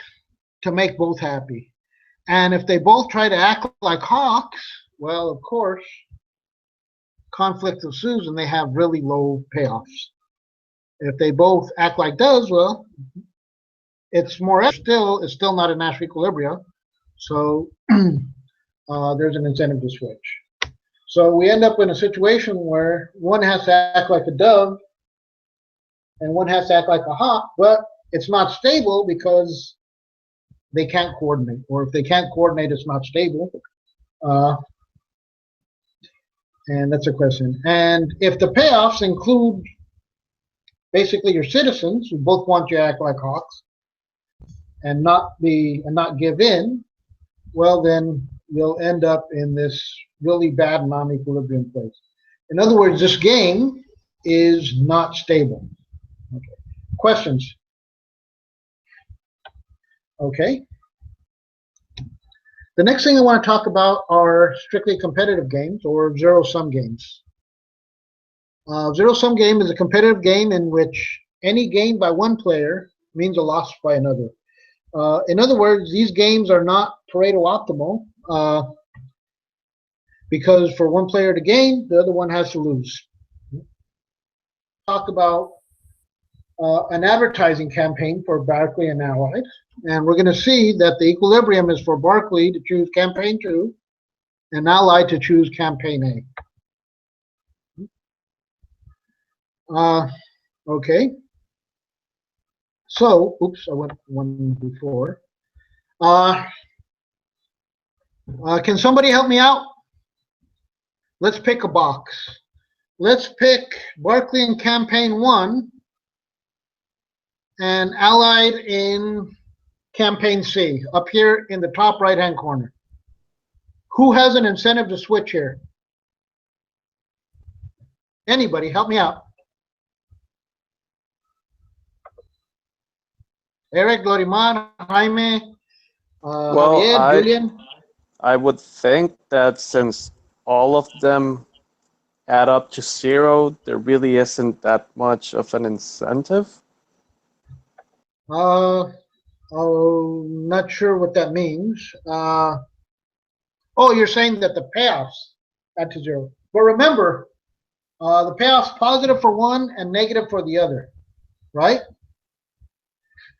to make both happy. And if they both try to act like hawks, well, of course, conflict ensues and they have really low payoffs. If they both act like doves, well, it's still not a Nash equilibria. So there's an incentive to switch. So we end up in a situation where one has to act like a dove and one has to act like a hawk, but it's not stable because they can't coordinate. Or if they can't coordinate, it's not stable. And that's a question. And if the payoffs include basically your citizens who both want you to act like hawks and not give in, well, then you'll end up in this really bad non-equilibrium place. In other words, this game is not stable. Okay. Questions? Okay. The next thing I want to talk about are strictly competitive games or zero-sum games. Zero-sum game is a competitive game in which any gain by one player means a loss by another. In other words, these games are not Pareto optimal because for one player to gain, the other one has to lose. Talk about an advertising campaign for Barclay and Allied, and we're going to see that the equilibrium is for Barclay to choose campaign 2 and Allied to choose campaign A. Okay. So, oops, I went one before. Can somebody help me out? Let's pick a box. Let's pick Barclay in campaign 1 and Allied in campaign C, up here in the top right-hand corner. Who has an incentive to switch here? Anybody, help me out. Eric, Glorimar, Jaime, Javier, Julian.
I would think that since all of them add up to 0, there really isn't that much of an incentive.
Not sure what that means. Oh, you're saying that the payoffs add to 0. But remember, The payoff's positive for one and negative for the other, right?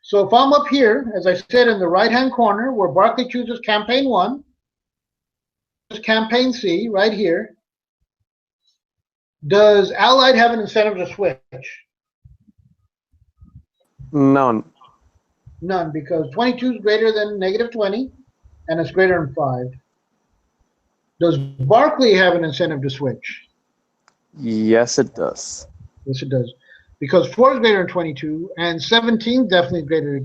So if I'm up here, as I said, in the right-hand corner, where Barkley chooses campaign 1, campaign C, right here, does Allied have an incentive to switch?
None.
None, because 22 is greater than negative 20, and it's greater than 5. Does Barkley have an incentive to switch?
Yes, it does.
Yes, it does. Because 4 is greater than 22, and 17 definitely greater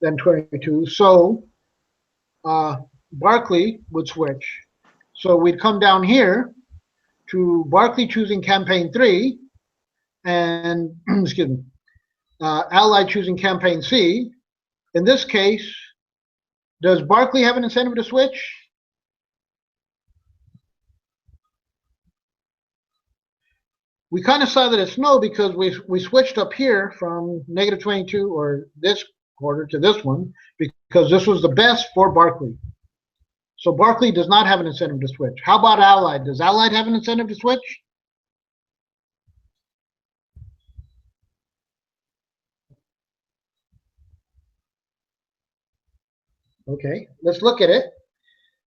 than 22. So Barkley would switch. So we'd come down here to Barkley choosing campaign 3, and excuse me, Allied choosing campaign C. In this case, does Barkley have an incentive to switch? We kind of saw that it's no, because we switched up here from negative 22 or this quarter to this one, because this was the best for Barkley. So Barkley does not have an incentive to switch. How about Allied? Does Allied have an incentive to switch? Okay, let's look at it.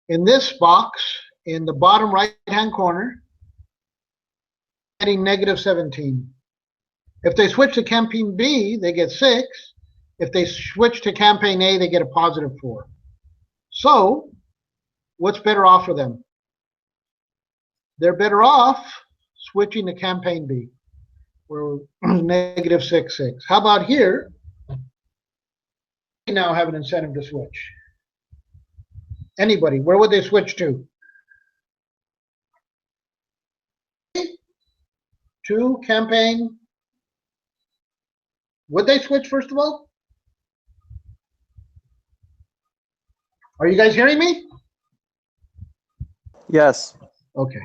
In this box, in the bottom right-hand corner, getting negative 17. If they switch to campaign B, they get 6. If they switch to campaign A, they get a positive 4. So, what's better off for them? They're better off switching to campaign B. We're negative 6, 6. How about here? We now have an incentive to switch. Anybody, where would they switch to? To campaign. Would they switch first of all? Are you guys hearing me?
Yes.
Okay.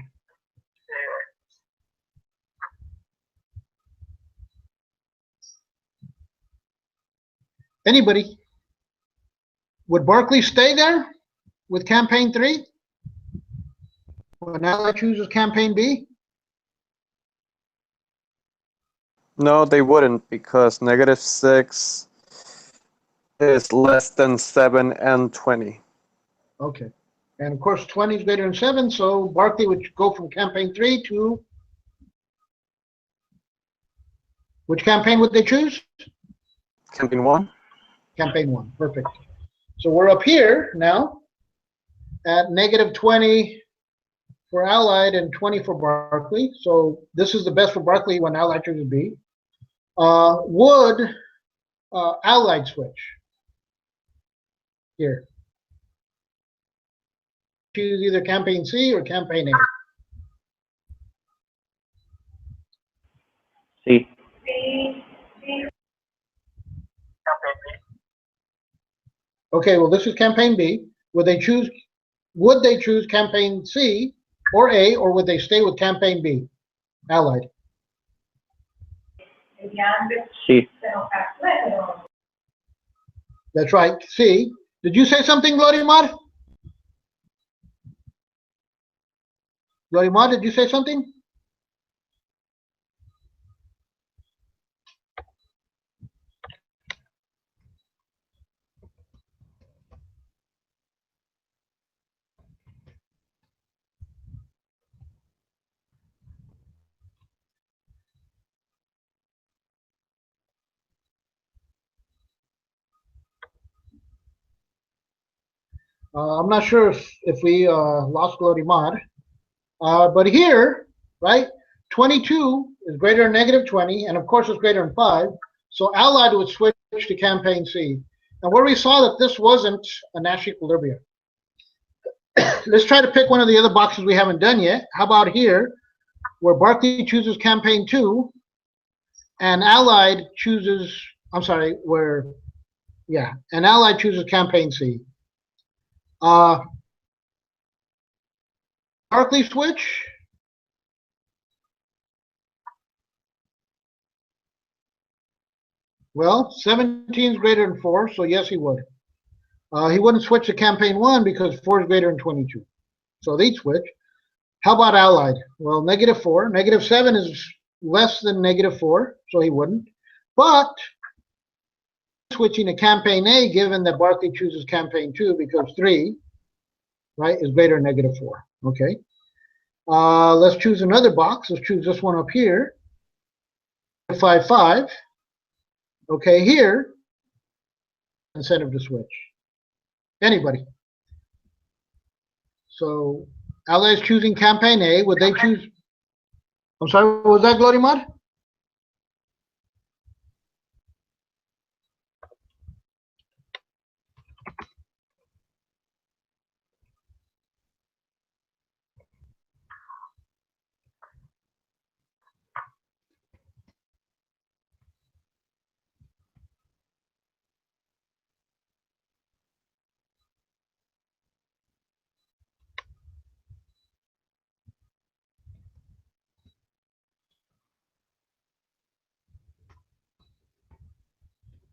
Anybody? Would Barkley stay there with campaign 3? When Allied chooses campaign B?
No, they wouldn't, because negative 6 is less than 7 and 20.
Okay. And of course, 20 is greater than 7, so Barkley would go from campaign 3 to which campaign would they choose?
Campaign 1?
Campaign 1. Perfect. So we're up here now at negative 20 for Allied and 20 for Barkley. So this is the best for Barkley when Allied chooses B. Would Allied switch? Here. Choose either campaign C or campaign A.
C.
Campaign B.
Okay, well, this is campaign B. Would they choose campaign C or A, or would they stay with campaign B? Allied.
C.
That's right, C. Did you say something, Glorimar? Glorimar, did you say something? I'm not sure if we lost Glorimar. But here, right, 22 is greater than negative 20, and of course it's greater than 5. So Allied would switch to campaign C. And where we saw that this wasn't a Nash equilibrium. Let's try to pick one of the other boxes we haven't done yet. How about here, where Barkley chooses campaign 2, and Allied chooses, and Allied chooses campaign C. Barkley switch? Well, 17 is greater than 4, so yes, he would. He wouldn't switch to campaign 1 because 4 is greater than 22. So they'd switch. How about Allied? Well, -4. -7 is less than -4, so he wouldn't. But switching to campaign A, given that Barkley chooses campaign 2 because 3, right, is greater than -4. Okay. Let's choose another box. Let's choose this one up here. 5, 5. Okay, here, incentive to switch. Anybody. So Allied is choosing campaign A. Would they choose? I'm sorry, what was that, Glorimar?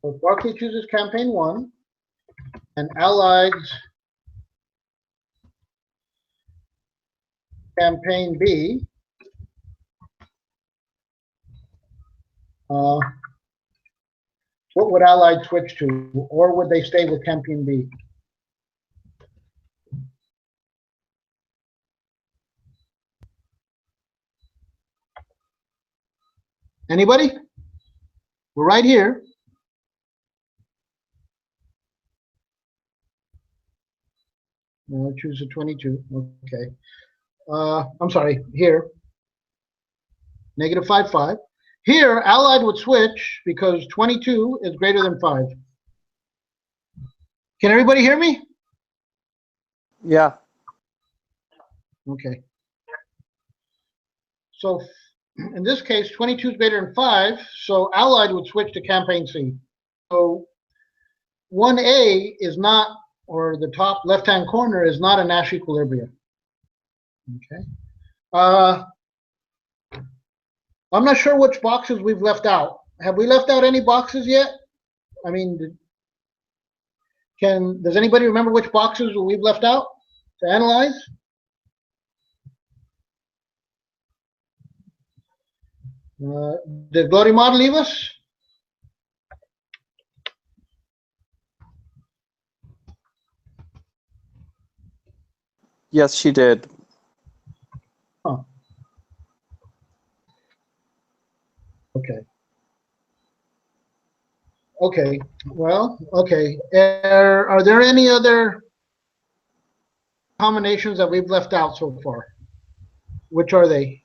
So Barkley chooses campaign 1, and Allied's campaign B. What would Allied switch to, or would they stay with campaign B? Anybody? We're right here. No, choose a 22. Okay. I'm sorry. Here, -5, 5. Here, Allied would switch because 22 is greater than 5. Can everybody hear me?
Yeah.
Okay. So in this case, 22 is greater than 5, so Allied would switch to campaign C. So 1A is not, or the top left-hand corner is not a Nash equilibrium. Okay. I'm not sure which boxes we've left out. Have we left out any boxes yet? I mean, does anybody remember which boxes we've left out to analyze? Did Glorimar leave us?
Yes, she did.
Huh. Okay. Okay. Well, okay. Are there any other combinations that we've left out so far? Which are they?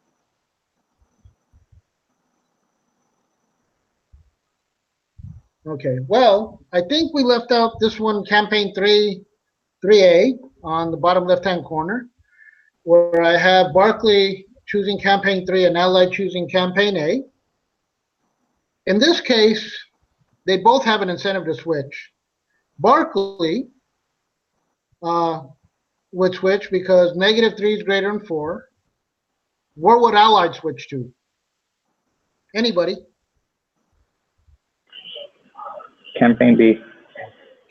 Okay. Well, I think we left out this one, campaign 3A on the bottom left-hand corner, where I have Barkley choosing campaign 3 and Allied choosing campaign A. In this case, they both have an incentive to switch. Barkley would switch because -3 is greater than 4. Where would Allied switch to? Anybody?
Campaign B.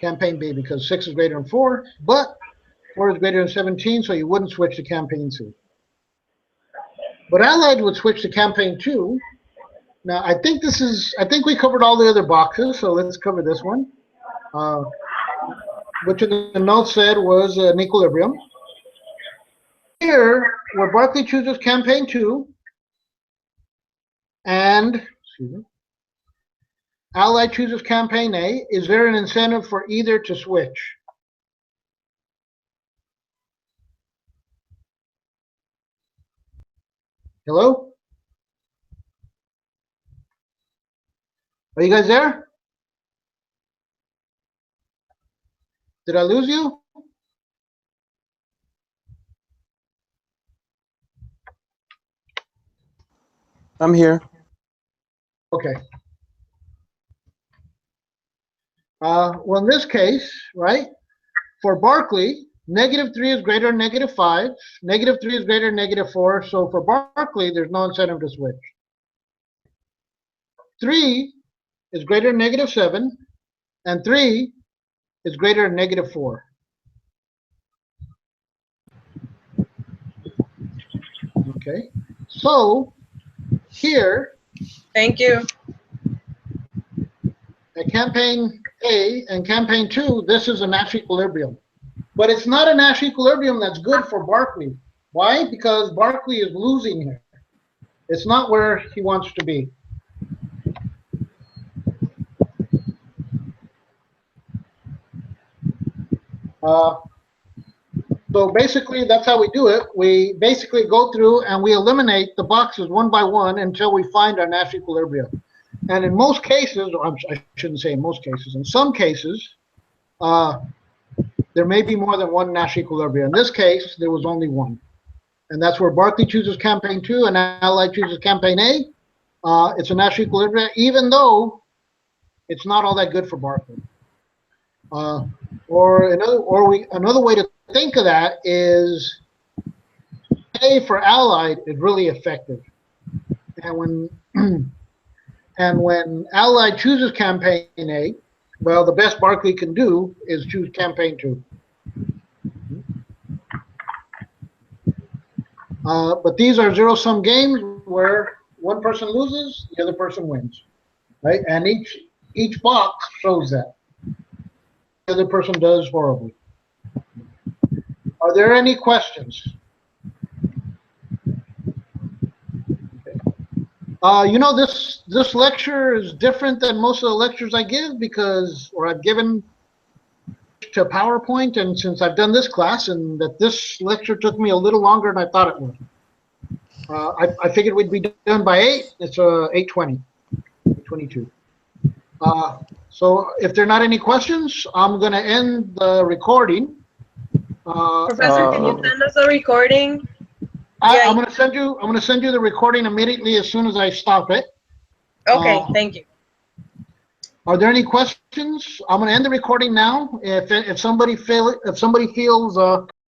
Campaign B, because 6 is greater than 4, but 4 is greater than 17, so you wouldn't switch to campaign C. But Allied would switch to campaign 2. Now, I think we covered all the other boxes, so let's cover this one. Which the note said was an equilibrium. Here, where Barkley chooses campaign 2, and Allied chooses campaign A, is there an incentive for either to switch? Hello? Are you guys there? Did I lose you?
I'm here.
Okay. Well, in this case, right, for Barkley, -3 is greater than -5. -3 is greater than -4. So for Barkley, there's no incentive to switch. 3 is greater than -7, and 3 is greater than -4. Okay, so here
Thank you.
at campaign A and campaign 2, this is a Nash equilibrium. But it's not a Nash equilibrium that's good for Barkley. Why? Because Barkley is losing here. It's not where he wants to be. So basically, that's how we do it. We basically go through and we eliminate the boxes one by one until we find our Nash equilibrium. And in most cases, or I shouldn't say in most cases, in some cases, there may be more than one Nash equilibrium. In this case, there was only one. And that's where Barkley chooses campaign 2 and Allied chooses campaign A. It's a Nash equilibrium, even though it's not all that good for Barkley. Another way to think of that is A for Allied is really effective. And when Allied chooses campaign A, well, the best Barkley can do is choose campaign 2. But these are zero-sum games where one person loses, the other person wins, right? And each box shows that. The other person does horribly. Are there any questions? You know, this lecture is different than most of the lectures I give because, or I've given to PowerPoint, and since I've done this class, and that this lecture took me a little longer than I thought it would. I figured we'd be done by 8. It's 8:20, 8:22. So if there are not any questions, I'm going to end the recording.
Professor, can you send us a recording?
I'm going to send you the recording immediately as soon as I stop it.
Okay, thank you.
Are there any questions? I'm going to end the recording now. If somebody feels